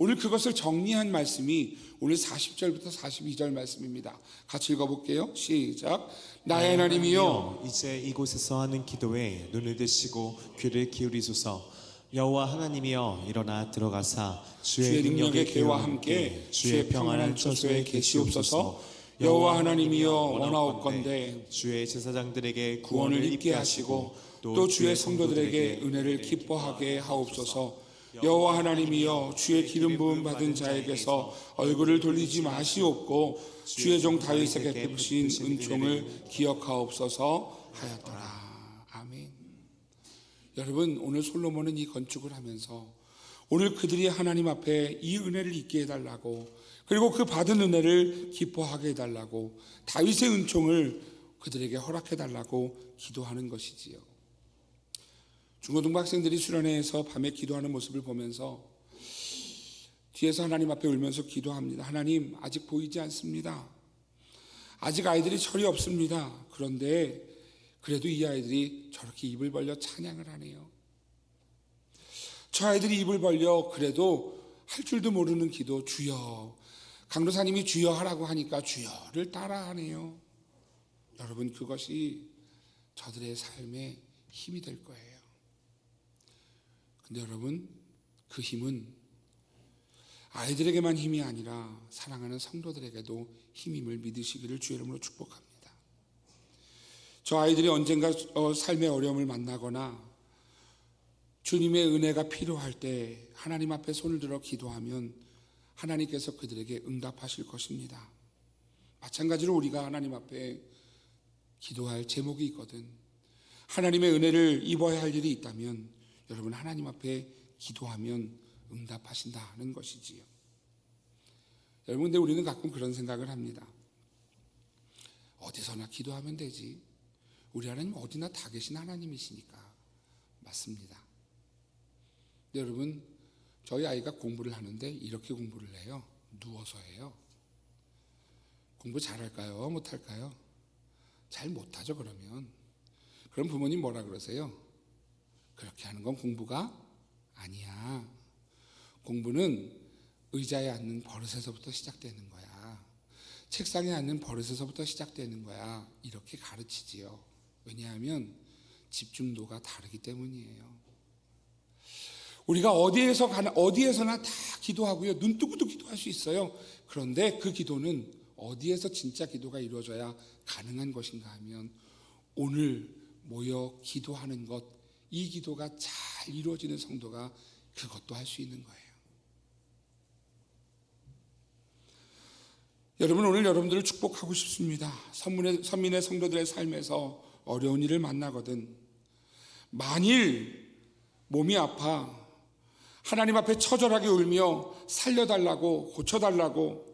오늘 그것을 정리한 말씀이 오늘 40절부터 42절 말씀입니다. 같이 읽어볼게요. 시작. 나의 하나님이여, 이제 이곳에서 하는 기도에 눈을 드시고 귀를 기울이소서. 여호와 하나님이여, 일어나 들어가사 주의 능력의 계와 함께 주의 평안한 처소에 계시옵소서. 여호와 하나님이여, 원하옵건대 주의 제사장들에게 구원을 입게 하시고 또 주의 성도들에게 은혜를 기뻐하게 하옵소서. 여호와 하나님이여, 주의 기름 부음 받은 자에게서 얼굴을 돌리지 마시옵고 주의 종 다윗에게 베푸신 은총을 기억하옵소서 하였더라. 아멘. 여러분, 오늘 솔로몬은 이 건축을 하면서 오늘 그들이 하나님 앞에 이 은혜를 잊게 해달라고, 그리고 그 받은 은혜를 기뻐하게 해달라고 다윗의 은총을 그들에게 허락해달라고 기도하는 것이지요. 중고등부 학생들이 수련회에서 밤에 기도하는 모습을 보면서 뒤에서 하나님 앞에 울면서 기도합니다. 하나님, 아직 보이지 않습니다. 아직 아이들이 철이 없습니다. 그런데 그래도 이 아이들이 저렇게 입을 벌려 찬양을 하네요. 저 아이들이 입을 벌려 그래도 할 줄도 모르는 기도, 주여, 강도사님이 주여 하라고 하니까 주여를 따라하네요. 여러분, 그것이 저들의 삶에 힘이 될 거예요. 근데 여러분, 그 힘은 아이들에게만 힘이 아니라 사랑하는 성도들에게도 힘임을 믿으시기를 주의 이름으로 축복합니다. 저 아이들이 언젠가 삶의 어려움을 만나거나 주님의 은혜가 필요할 때 하나님 앞에 손을 들어 기도하면 하나님께서 그들에게 응답하실 것입니다. 마찬가지로 우리가 하나님 앞에 기도할 제목이 있거든. 하나님의 은혜를 입어야 할 일이 있다면 여러분, 하나님 앞에 기도하면 응답하신다는 것이지요. 여러분, 근데 우리는 가끔 그런 생각을 합니다. 어디서나 기도하면 되지. 우리 하나님 어디나 다 계신 하나님이시니까. 맞습니다. 근데 여러분, 저희 아이가 공부를 하는데 이렇게 공부를 해요. 누워서 해요. 공부 잘할까요? 못할까요? 잘 못하죠. 그럼 부모님 뭐라 그러세요? 그렇게 하는 건 공부가 아니야. 공부는 의자에 앉는 버릇에서부터 시작되는 거야. 책상에 앉는 버릇에서부터 시작되는 거야. 이렇게 가르치지요. 왜냐하면 집중도가 다르기 때문이에요. 우리가 어디에서나 다 기도하고요. 눈 뜨고도 기도할 수 있어요. 그런데 그 기도는 어디에서 진짜 기도가 이루어져야 가능한 것인가 하면 오늘 모여 기도하는 것, 이 기도가 잘 이루어지는 성도가 그것도 할 수 있는 거예요. 여러분, 오늘 여러분들을 축복하고 싶습니다. 선민의 성도들의 삶에서 어려운 일을 만나거든 만일 몸이 아파 하나님 앞에 처절하게 울며 살려달라고, 고쳐달라고,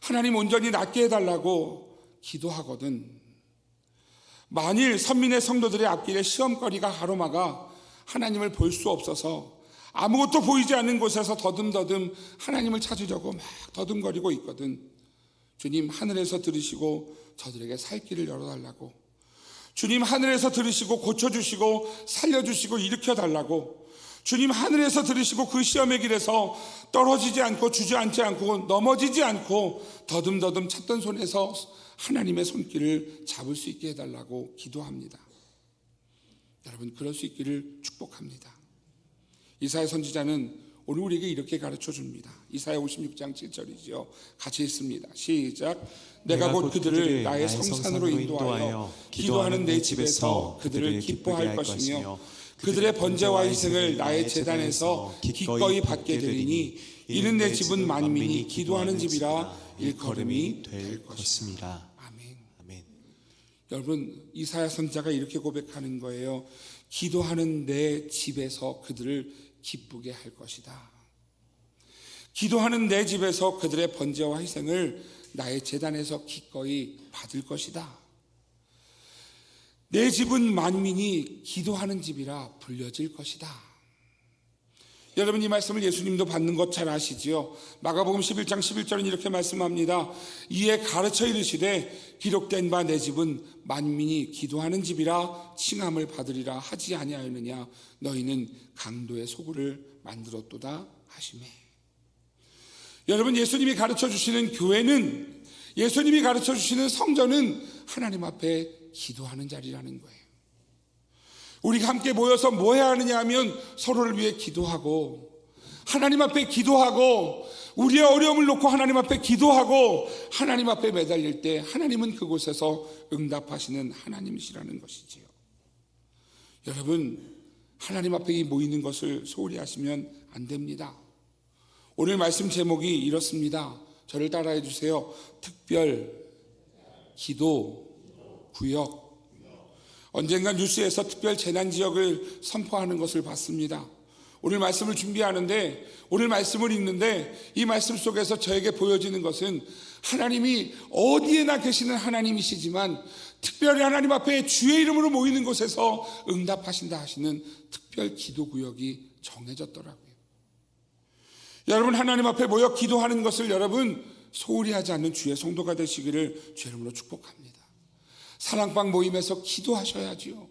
하나님 온전히 낫게 해달라고 기도하거든 만일 선민의 성도들의 앞길에 시험거리가 가로막아 하나님을 볼 수 없어서 아무것도 보이지 않는 곳에서 더듬더듬 하나님을 찾으려고 막 더듬거리고 있거든 주님, 하늘에서 들으시고 저들에게 살 길을 열어달라고, 주님, 하늘에서 들으시고 고쳐주시고 살려주시고 일으켜달라고, 주님, 하늘에서 들으시고 그 시험의 길에서 떨어지지 않고 주저앉지 않고 넘어지지 않고 더듬더듬 찾던 손에서 하나님의 손길을 잡을 수 있게 해달라고 기도합니다. 여러분, 그럴 수 있기를 축복합니다. 이사야 선지자는 오늘 우리에게 이렇게 가르쳐 줍니다. 이사야 56장 7절이지요. 같이 읽습니다. 시작. 내가 곧 그들을 나의 성산으로 인도하여 기도하는 내 집에서 그들을 기뻐할 것이며 그들의 번제와 희생을 나의 제단에서 기꺼이 받게 되리니 이는 내 집은 만민이 기도하는 집이라 일컬음이 될 것입니다. 아멘. 여러분, 이사야 선지자가 이렇게 고백하는 거예요. 기도하는 내 집에서 그들을 기쁘게 할 것이다. 기도하는 내 집에서 그들의 번제와 희생을 나의 제단에서 기꺼이 받을 것이다. 내 집은 만민이 기도하는 집이라 불려질 것이다. 여러분, 이 말씀을 예수님도 받는 것 잘 아시지요? 마가복음 11장 11절은 이렇게 말씀합니다. 이에 가르쳐 이르시되 기록된 바 내 집은 만민이 기도하는 집이라 칭함을 받으리라 하지 아니하였느냐. 너희는 강도의 소굴을 만들었도다 하시매. 여러분, 예수님이 가르쳐 주시는 교회는, 예수님이 가르쳐 주시는 성전은 하나님 앞에 기도하는 자리라는 거예요. 우리가 함께 모여서 뭐 해야 하느냐 하면 서로를 위해 기도하고, 하나님 앞에 기도하고, 우리의 어려움을 놓고 하나님 앞에 기도하고, 하나님 앞에 매달릴 때 하나님은 그곳에서 응답하시는 하나님이시라는 것이지요. 여러분, 하나님 앞에 모이는 것을 소홀히 하시면 안 됩니다. 오늘 말씀 제목이 이렇습니다. 저를 따라해 주세요. 특별 기도 구역. 언젠가 뉴스에서 특별 재난 지역을 선포하는 것을 봤습니다. 오늘 말씀을 준비하는데, 오늘 말씀을 읽는데 이 말씀 속에서 저에게 보여지는 것은 하나님이 어디에나 계시는 하나님이시지만 특별히 하나님 앞에 주의 이름으로 모이는 곳에서 응답하신다 하시는 특별 기도 구역이 정해졌더라고요. 여러분, 하나님 앞에 모여 기도하는 것을 여러분 소홀히 하지 않는 주의 성도가 되시기를 주의 이름으로 축복합니다. 사랑방 모임에서 기도하셔야지요.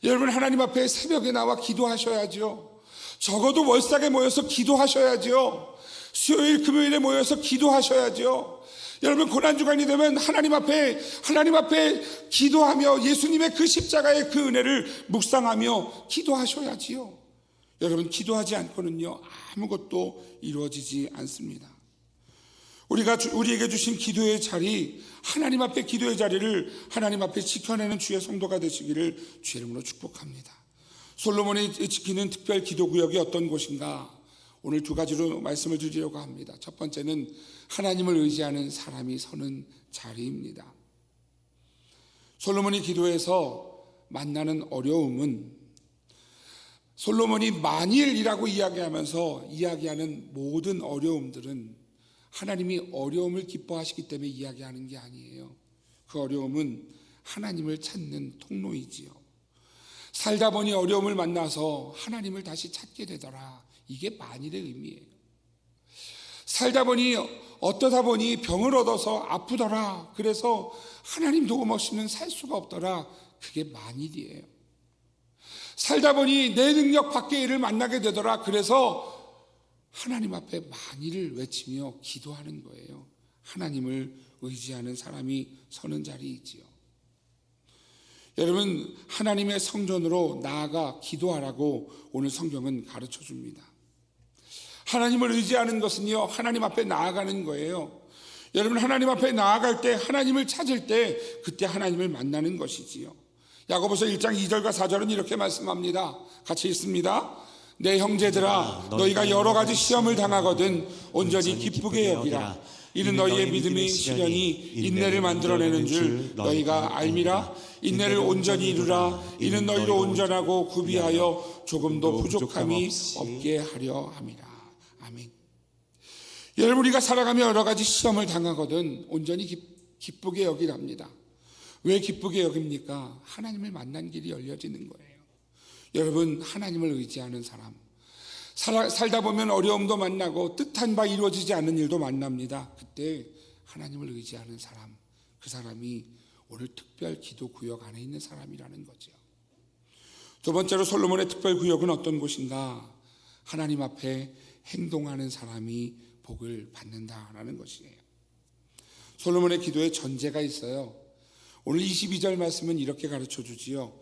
여러분, 하나님 앞에 새벽에 나와 기도하셔야죠. 적어도 월삭에 모여서 기도하셔야죠. 수요일 금요일에 모여서 기도하셔야죠. 여러분, 고난주간이 되면 하나님 앞에 기도하며 예수님의 그 십자가의 그 은혜를 묵상하며 기도하셔야지요. 여러분, 기도하지 않고는요 아무것도 이루어지지 않습니다. 우리에게 주신 기도의 자리, 하나님 앞에 기도의 자리를 하나님 앞에 지켜내는 주의 성도가 되시기를 주의 이름으로 축복합니다. 솔로몬이 지키는 특별 기도 구역이 어떤 곳인가? 오늘 두 가지로 말씀을 드리려고 합니다. 첫 번째는 하나님을 의지하는 사람이 서는 자리입니다. 솔로몬이 기도해서 만나는 어려움은, 솔로몬이 만일이라고 이야기하면서 이야기하는 모든 어려움들은 하나님이 어려움을 기뻐하시기 때문에 이야기하는 게 아니에요. 그 어려움은 하나님을 찾는 통로이지요. 살다 보니 어려움을 만나서 하나님을 다시 찾게 되더라. 이게 만일의 의미예요. 살다 보니 어떠다 보니 병을 얻어서 아프더라. 그래서 하나님 도움 없이는 살 수가 없더라. 그게 만일이에요. 살다 보니 내 능력 밖의 일을 만나게 되더라. 그래서 하나님 앞에 만일을 외치며 기도하는 거예요. 하나님을 의지하는 사람이 서는 자리이지요. 여러분, 하나님의 성전으로 나아가 기도하라고 오늘 성경은 가르쳐 줍니다. 하나님을 의지하는 것은요 하나님 앞에 나아가는 거예요. 여러분, 하나님 앞에 나아갈 때, 하나님을 찾을 때 그때 하나님을 만나는 것이지요. 야고보서 1장 2절과 4절은 이렇게 말씀합니다. 같이 읽습니다. 내 형제들아, 너희가 여러 가지 시험을 당하거든 온전히 기쁘게 여기라. 이는 너희의 믿음이 시련이 인내를 만들어내는 줄 너희가 알미라. 인내를 온전히 이루라. 이는 너희로 온전하고 구비하여 조금도 부족함이 없게 하려 함이라. 아멘. 여러분, 우리가 살아가며 여러 가지 시험을 당하거든 온전히 기쁘게 여기랍니다. 왜 기쁘게 여깁니까? 하나님을 만난 길이 열려지는 거예요. 여러분, 하나님을 의지하는 사람, 살다 보면 어려움도 만나고 뜻한 바 이루어지지 않는 일도 만납니다. 그때 하나님을 의지하는 사람, 그 사람이 오늘 특별 기도 구역 안에 있는 사람이라는 거죠. 두 번째로 솔로몬의 특별 구역은 어떤 곳인가? 하나님 앞에 행동하는 사람이 복을 받는다라는 것이에요. 솔로몬의 기도에 전제가 있어요. 오늘 22절 말씀은 이렇게 가르쳐 주지요.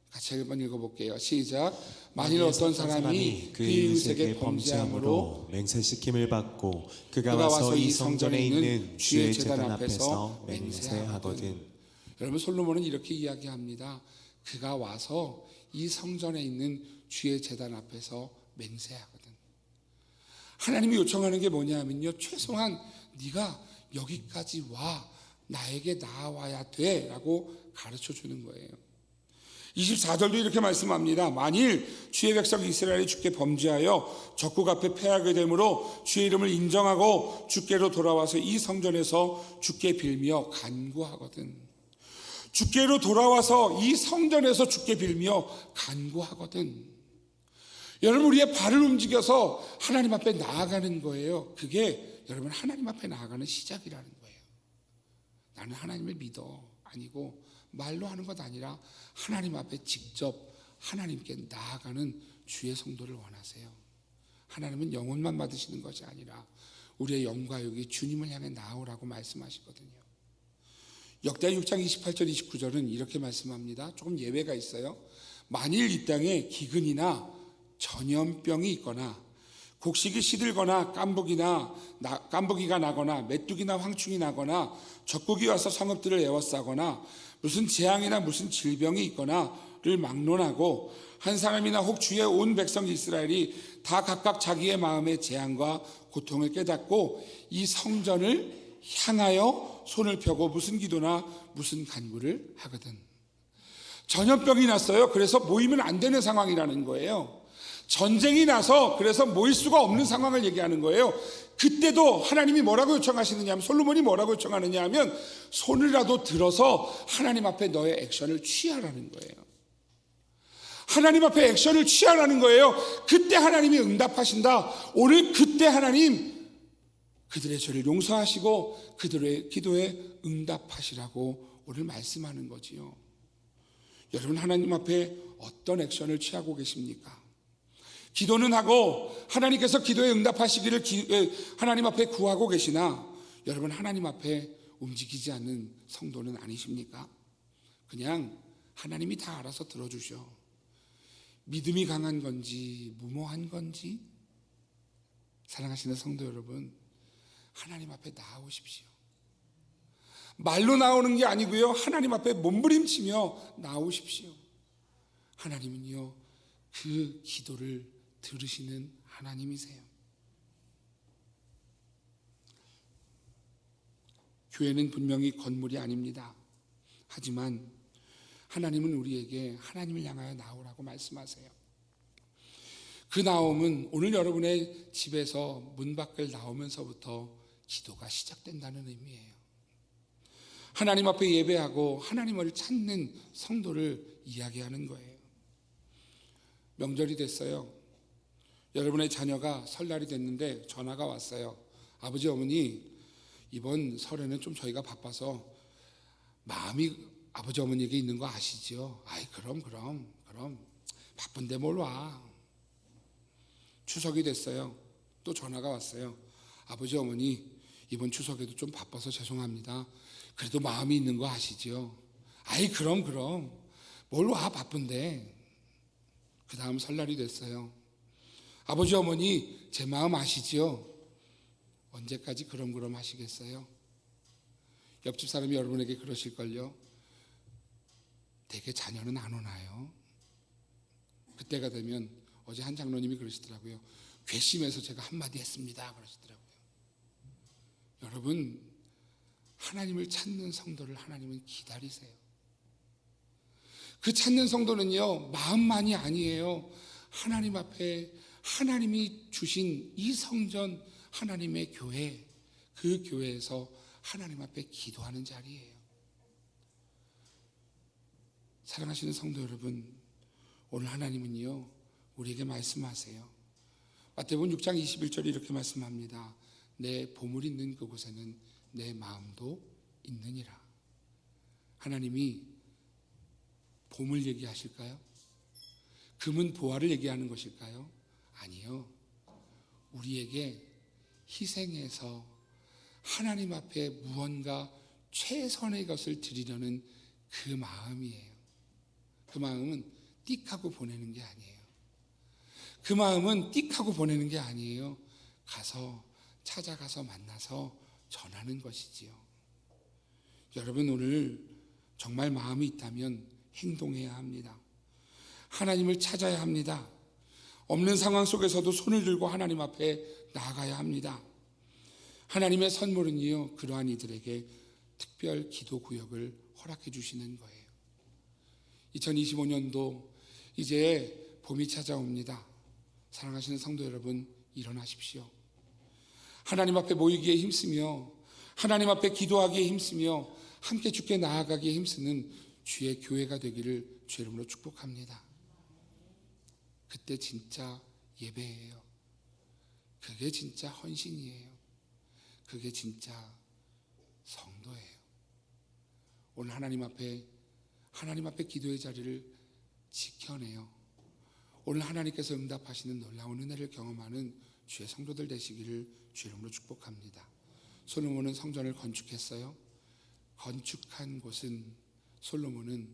같이 한번 읽어볼게요. 시작. 만일 어떤 사람이 그 이웃에게 범죄함으로 맹세시킴을 받고 그가 와서 이 성전에 있는 주의 제단 앞에서 맹세하거든. 여러분, 솔로몬은 이렇게 이야기합니다. 그가 와서 이 성전에 있는 주의 제단 앞에서 맹세하거든. 하나님이 요청하는 게 뭐냐면요, 최소한 네가 여기까지 와, 나에게 나아와야 돼 라고 가르쳐 주는 거예요. 24절도 이렇게 말씀합니다. 만일 주의 백성 이스라엘이 주께 범죄하여 적국 앞에 패하게 되므로 주의 이름을 인정하고 주께로 돌아와서 이 성전에서 주께 빌며 간구하거든. 주께로 돌아와서 이 성전에서 주께 빌며 간구하거든. 여러분, 우리의 발을 움직여서 하나님 앞에 나아가는 거예요. 그게 여러분 하나님 앞에 나아가는 시작이라는 거예요. 나는 하나님을 믿어 아니고 말로 하는 것 아니라 하나님 앞에 직접 하나님께 나아가는 주의 성도를 원하세요. 하나님은 영혼만 받으시는 것이 아니라 우리의 영과 육이 주님을 향해 나아오라고 말씀하시거든요. 역대하 6장 28절 29절은 이렇게 말씀합니다. 조금 예외가 있어요. 만일 이 땅에 기근이나 전염병이 있거나 곡식이 시들거나 깐부기가 나거나 메뚜기나 황충이 나거나 적국이 와서 성읍들을 에워싸거나 무슨 재앙이나 무슨 질병이 있거나를 막론하고 한 사람이나 혹 주의 온 백성 이스라엘이 다 각각 자기의 마음의 재앙과 고통을 깨닫고 이 성전을 향하여 손을 펴고 무슨 기도나 무슨 간구를 하거든. 전염병이 났어요. 그래서 모이면 안 되는 상황이라는 거예요. 전쟁이 나서 그래서 모일 수가 없는 상황을 얘기하는 거예요. 그때도 하나님이 뭐라고 요청하시느냐 하면, 솔로몬이 뭐라고 요청하느냐 하면 손이라도 들어서 하나님 앞에 너의 액션을 취하라는 거예요. 하나님 앞에 액션을 취하라는 거예요. 그때 하나님이 응답하신다. 오늘 그때 하나님 그들의 죄를 용서하시고 그들의 기도에 응답하시라고 오늘 말씀하는 거지요. 여러분, 하나님 앞에 어떤 액션을 취하고 계십니까? 기도는 하고 하나님께서 기도에 응답하시기를 하나님 앞에 구하고 계시나 여러분, 하나님 앞에 움직이지 않는 성도는 아니십니까? 그냥 하나님이 다 알아서 들어주셔. 믿음이 강한 건지 무모한 건지, 사랑하시는 성도 여러분, 하나님 앞에 나아오십시오. 말로 나오는 게 아니고요, 하나님 앞에 몸부림치며 나오십시오. 하나님은요, 그 기도를 들으시는 하나님이세요. 교회는 분명히 건물이 아닙니다. 하지만 하나님은 우리에게 하나님을 향하여 나오라고 말씀하세요. 그 나옴은 오늘 여러분의 집에서 문 밖을 나오면서부터 기도가 시작된다는 의미예요. 하나님 앞에 예배하고 하나님을 찾는 성도를 이야기하는 거예요. 명절이 됐어요. 여러분의 자녀가 설날이 됐는데 전화가 왔어요. 아버지, 어머니, 이번 설에는 좀 저희가 바빠서 마음이 아버지 어머니에게 있는 거 아시죠? 아이, 그럼 바쁜데 뭘 와. 추석이 됐어요. 또 전화가 왔어요. 아버지, 어머니, 이번 추석에도 좀 바빠서 죄송합니다. 그래도 마음이 있는 거 아시죠? 아이, 그럼 뭘 와, 바쁜데. 그 다음 설날이 됐어요. 아버지, 어머니, 제 마음 아시죠? 언제까지 그럼 하시겠어요? 옆집 사람이 여러분에게 그러실걸요. 대개 자녀는 안 오나요? 그때가 되면 어제 한 장로님이 그러시더라고요. 괘씸해서 제가 한마디 했습니다, 그러시더라고요. 여러분, 하나님을 찾는 성도를 하나님은 기다리세요. 그 찾는 성도는요, 마음만이 아니에요. 하나님 앞에 하나님이 주신 이 성전, 하나님의 교회, 그 교회에서 하나님 앞에 기도하는 자리예요. 사랑하시는 성도 여러분, 오늘 하나님은요, 우리에게 말씀하세요. 마태복음 6장 21절에 이렇게 말씀합니다. 내 보물 있는 그곳에는 내 마음도 있느니라. 하나님이 보물 얘기하실까요? 금은 보화를 얘기하는 것일까요? 아니요. 우리에게 희생해서 하나님 앞에 무언가 최선의 것을 드리려는 그 마음이에요. 그 마음은 띡하고 보내는 게 아니에요. 그 마음은 띡하고 보내는 게 아니에요. 찾아가서 만나서 전하는 것이지요. 여러분, 오늘 정말 마음이 있다면 행동해야 합니다. 하나님을 찾아야 합니다. 없는 상황 속에서도 손을 들고 하나님 앞에 나아가야 합니다. 하나님의 선물은요, 그러한 이들에게 특별 기도 구역을 허락해 주시는 거예요. 2025년도 이제 봄이 찾아옵니다. 사랑하시는 성도 여러분, 일어나십시오. 하나님 앞에 모이기에 힘쓰며 하나님 앞에 기도하기에 힘쓰며 함께 주께 나아가기에 힘쓰는 주의 교회가 되기를 주의 이름으로 축복합니다. 그때 진짜 예배예요. 그게 진짜 헌신이에요. 그게 진짜 성도예요. 오늘 하나님 앞에 기도의 자리를 지켜내요. 오늘 하나님께서 응답하시는 놀라운 은혜를 경험하는 주의 성도들 되시기를 주의 이름으로 축복합니다. 솔로몬은 성전을 건축했어요. 건축한 곳은, 솔로몬은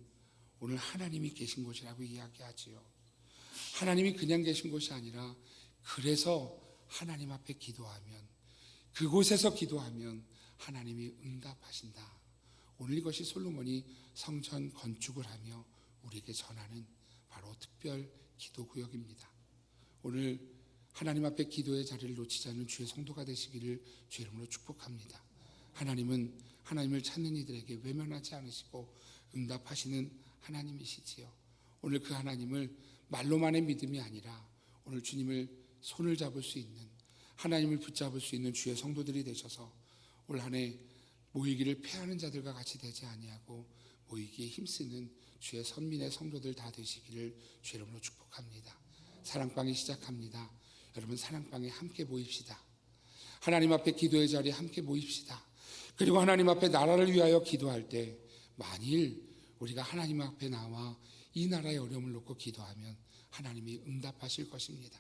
오늘 하나님이 계신 곳이라고 이야기하지요. 하나님이 그냥 계신 곳이 아니라, 그래서 하나님 앞에 기도하면, 그곳에서 기도하면 하나님이 응답하신다. 오늘 이것이 솔로몬이 성전 건축을 하며 우리에게 전하는 바로 특별 기도 구역입니다. 오늘 하나님 앞에 기도의 자리를 놓치지 않는 주의 성도가 되시기를 주의 이름으로 축복합니다. 하나님은 하나님을 찾는 이들에게 외면하지 않으시고 응답하시는 하나님이시지요. 오늘 그 하나님을 말로만의 믿음이 아니라 오늘 주님을 손을 잡을 수 있는, 하나님을 붙잡을 수 있는 주의 성도들이 되셔서 올 한 해 모이기를 패하는 자들과 같이 되지 아니하고 모이기에 힘쓰는 주의 선민의 성도들 다 되시기를 주의 이름으로 축복합니다. 사랑방이 시작합니다. 여러분, 사랑방에 함께 모입시다. 하나님 앞에 기도의 자리에 함께 모입시다. 그리고 하나님 앞에 나라를 위하여 기도할 때 만일 우리가 하나님 앞에 나와 이 나라의 어려움을 놓고 기도하면 하나님이 응답하실 것입니다.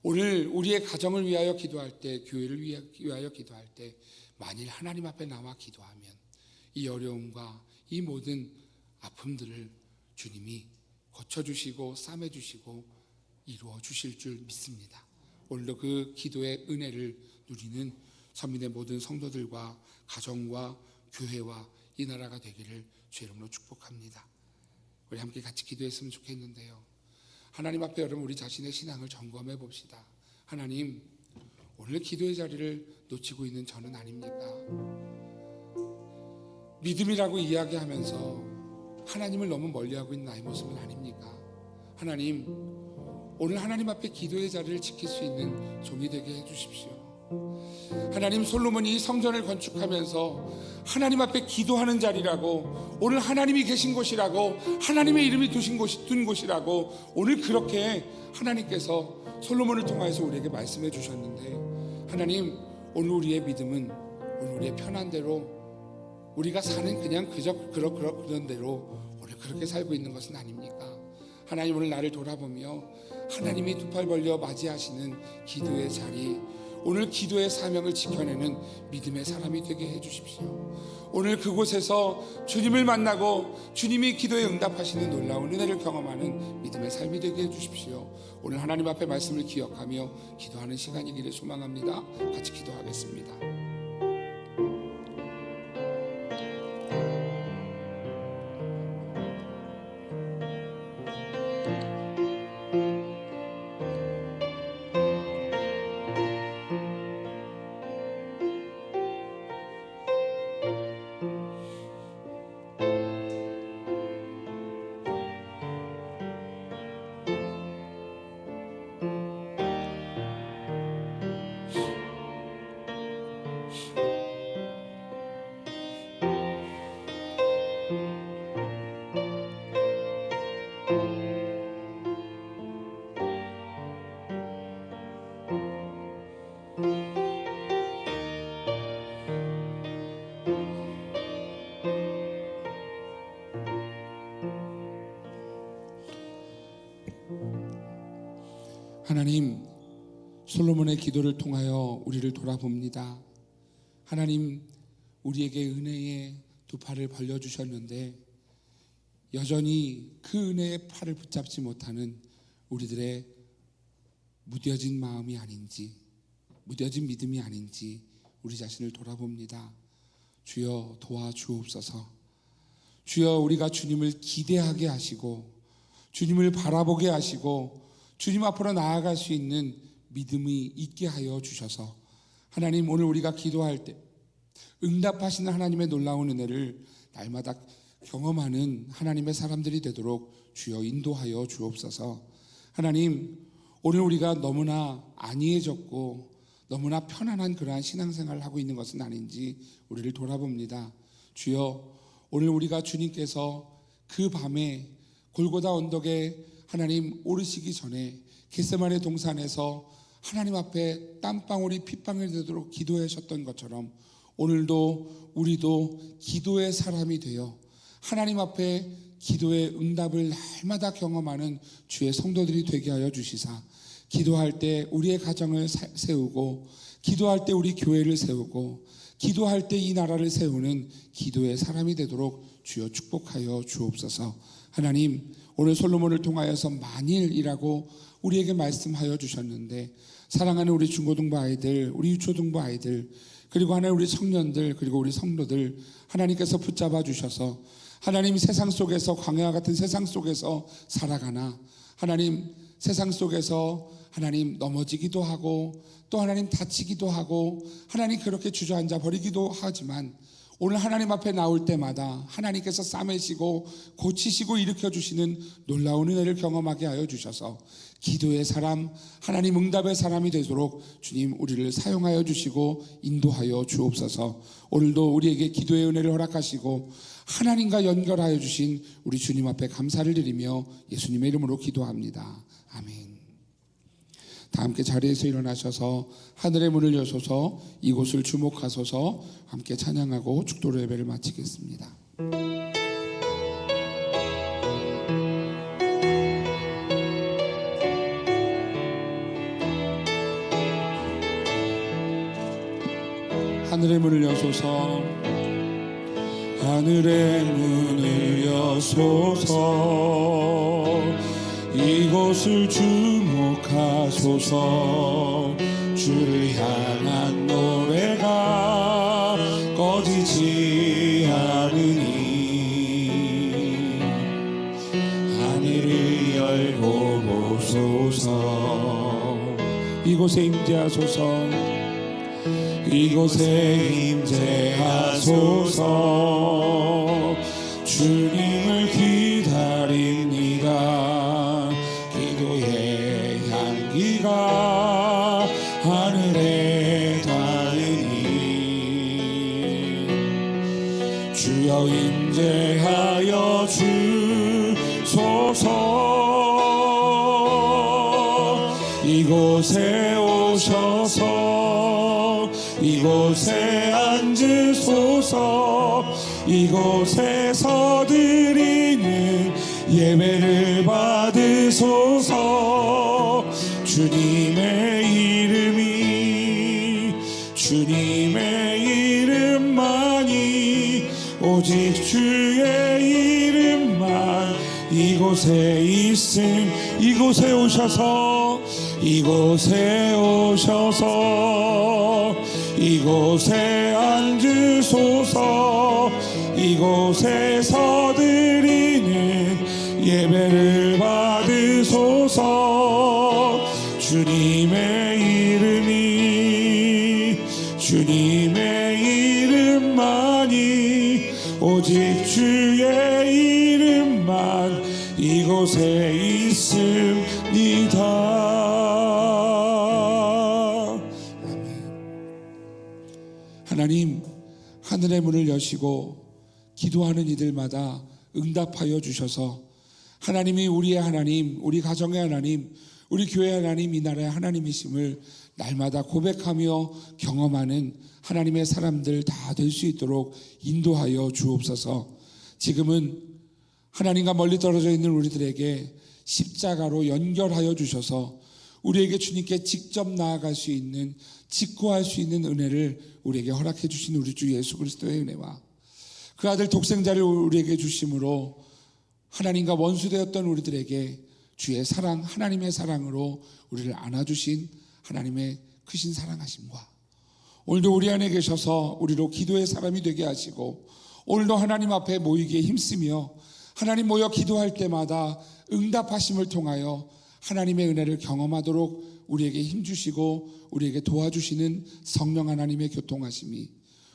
오늘 우리의 가정을 위하여 기도할 때, 교회를 위하여 기도할 때 만일 하나님 앞에 나와 기도하면 이 어려움과 이 모든 아픔들을 주님이 고쳐주시고 싸매주시고 이루어 주실 줄 믿습니다. 오늘도 그 기도의 은혜를 누리는 선민의 모든 성도들과 가정과 교회와 이 나라가 되기를 주의 이름으로 축복합니다. 우리 함께 같이 기도했으면 좋겠는데요. 하나님 앞에 여러분 우리 자신의 신앙을 점검해 봅시다. 하나님, 오늘 기도의 자리를 놓치고 있는 저는 아닙니까? 믿음이라고 이야기하면서 하나님을 너무 멀리하고 있는 나의 모습은 아닙니까? 하나님, 오늘 하나님 앞에 기도의 자리를 지킬 수 있는 종이 되게 해주십시오. 하나님, 솔로몬이 성전을 건축하면서 하나님 앞에 기도하는 자리라고, 오늘 하나님이 계신 곳이라고, 하나님의 이름이 둔 곳이라고 오늘 그렇게 하나님께서 솔로몬을 통하여서 우리에게 말씀해 주셨는데, 하나님, 오늘 우리의 믿음은 오늘 우리의 편한 대로 우리가 사는 그냥 그저 그런 대로 오늘 그렇게 살고 있는 것은 아닙니까? 하나님, 오늘 나를 돌아보며 하나님이 두 팔 벌려 맞이하시는 기도의 자리, 오늘 기도의 사명을 지켜내는 믿음의 사람이 되게 해주십시오. 오늘 그곳에서 주님을 만나고 주님이 기도에 응답하시는 놀라운 은혜를 경험하는 믿음의 삶이 되게 해주십시오. 오늘 하나님 앞에 말씀을 기억하며 기도하는 시간이기를 소망합니다. 같이 기도하겠습니다. 하나님, 솔로몬의 기도를 통하여 우리를 돌아봅니다. 하나님, 우리에게 은혜의 두 팔을 벌려주셨는데 여전히 그 은혜의 팔을 붙잡지 못하는 우리들의 무뎌진 마음이 아닌지, 무뎌진 믿음이 아닌지 우리 자신을 돌아봅니다. 주여, 도와주옵소서. 주여, 우리가 주님을 기대하게 하시고 주님을 바라보게 하시고 주님 앞으로 나아갈 수 있는 믿음이 있게 하여 주셔서 하나님, 오늘 우리가 기도할 때 응답하시는 하나님의 놀라운 은혜를 날마다 경험하는 하나님의 사람들이 되도록 주여 인도하여 주옵소서. 하나님, 오늘 우리가 너무나 안이해졌고 너무나 편안한 그러한 신앙생활을 하고 있는 것은 아닌지 우리를 돌아봅니다. 주여, 오늘 우리가 주님께서 그 밤에 골고다 언덕에 하나님 오르시기 전에 겟세마네 동산에서 하나님 앞에 땀방울이 핏방울 되도록 기도하셨던 것처럼 오늘도 우리도 기도의 사람이 되어 하나님 앞에 기도의 응답을 날마다 경험하는 주의 성도들이 되게 하여 주시사, 기도할 때 우리의 가정을 세우고, 기도할 때 우리 교회를 세우고, 기도할 때 이 나라를 세우는 기도의 사람이 되도록 주여 축복하여 주옵소서. 하나님, 오늘 솔로몬을 통하여서 만일이라고 우리에게 말씀하여 주셨는데, 사랑하는 우리 중고등부 아이들, 우리 유초등부 아이들, 그리고 하나님 우리 청년들, 그리고 우리 성도들 하나님께서 붙잡아 주셔서 하나님 세상 속에서, 광야와 같은 세상 속에서 살아가나 하나님 세상 속에서 하나님 넘어지기도 하고 또 하나님 다치기도 하고 하나님 그렇게 주저앉아 버리기도 하지만 오늘 하나님 앞에 나올 때마다 하나님께서 싸매시고 고치시고 일으켜주시는 놀라운 은혜를 경험하게 하여 주셔서 기도의 사람, 하나님 응답의 사람이 되도록 주님 우리를 사용하여 주시고 인도하여 주옵소서. 오늘도 우리에게 기도의 은혜를 허락하시고 하나님과 연결하여 주신 우리 주님 앞에 감사를 드리며 예수님의 이름으로 기도합니다. 아멘. 다 함께 자리에서 일어나셔서 하늘의 문을 여소서 이곳을 주목하소서 함께 찬양하고 축도로 예배를 마치겠습니다. 하늘의 문을 여소서 하늘의 문을 여소서 이곳을 주목하소서 주를 향한 노래가 꺼지지 않으니 하늘을 열고 보소서 이곳에 임재하소서 이곳에 임재하소서 주님을 기다립니다 기도의 향기가 하늘에 닿으니 주여 임재하여 주소서 이곳에 오셔서 이곳에 앉으소서 이곳에서 드리는 예배를 받으소서 주님의 이름만이 오직 주의 이름만 이곳에 있음 이곳에 오셔서 이곳에 앉으소서 이곳에서 드리는 예배를 받으소서 주님의 이름만이 오직 주의 이름만 이곳에 있습니다. 하나님 하늘의 문을 여시고 기도하는 이들마다 응답하여 주셔서 하나님이 우리의 하나님, 우리 가정의 하나님, 우리 교회의 하나님, 이 나라의 하나님이심을 날마다 고백하며 경험하는 하나님의 사람들 다 될 수 있도록 인도하여 주옵소서. 지금은 하나님과 멀리 떨어져 있는 우리들에게 십자가로 연결하여 주셔서 우리에게 주님께 직접 나아갈 수 있는 직구할 수 있는 은혜를 우리에게 허락해 주신 우리 주 예수 그리스도의 은혜와 그 아들 독생자를 우리에게 주심으로 하나님과 원수되었던 우리들에게 주의 사랑 하나님의 사랑으로 우리를 안아주신 하나님의 크신 사랑하심과 오늘도 우리 안에 계셔서 우리로 기도의 사람이 되게 하시고 오늘도 하나님 앞에 모이기에 힘쓰며 하나님 모여 기도할 때마다 응답하심을 통하여 하나님의 은혜를 경험하도록 우리에게 힘주시고 우리에게 도와주시는 성령 하나님의 교통하심이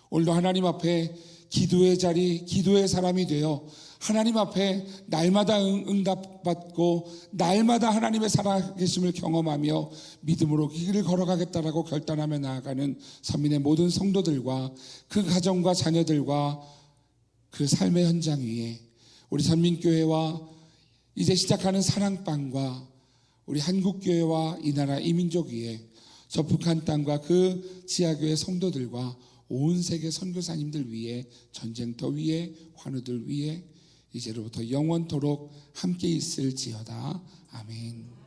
오늘도 하나님 앞에 기도의 자리, 기도의 사람이 되어 하나님 앞에 날마다 응답받고 날마다 하나님의 살아계심을 경험하며 믿음으로 길을 걸어가겠다라고 결단하며 나아가는 선민의 모든 성도들과 그 가정과 자녀들과 그 삶의 현장 위에 우리 선민교회와 이제 시작하는 사랑방과 우리 한국교회와 이 나라 이민족 위에 저 북한 땅과 그 지하교회 성도들과 온 세계 선교사님들 위에 전쟁터 위에 환우들 위에 이제로부터 영원토록 함께 있을지어다. 아멘.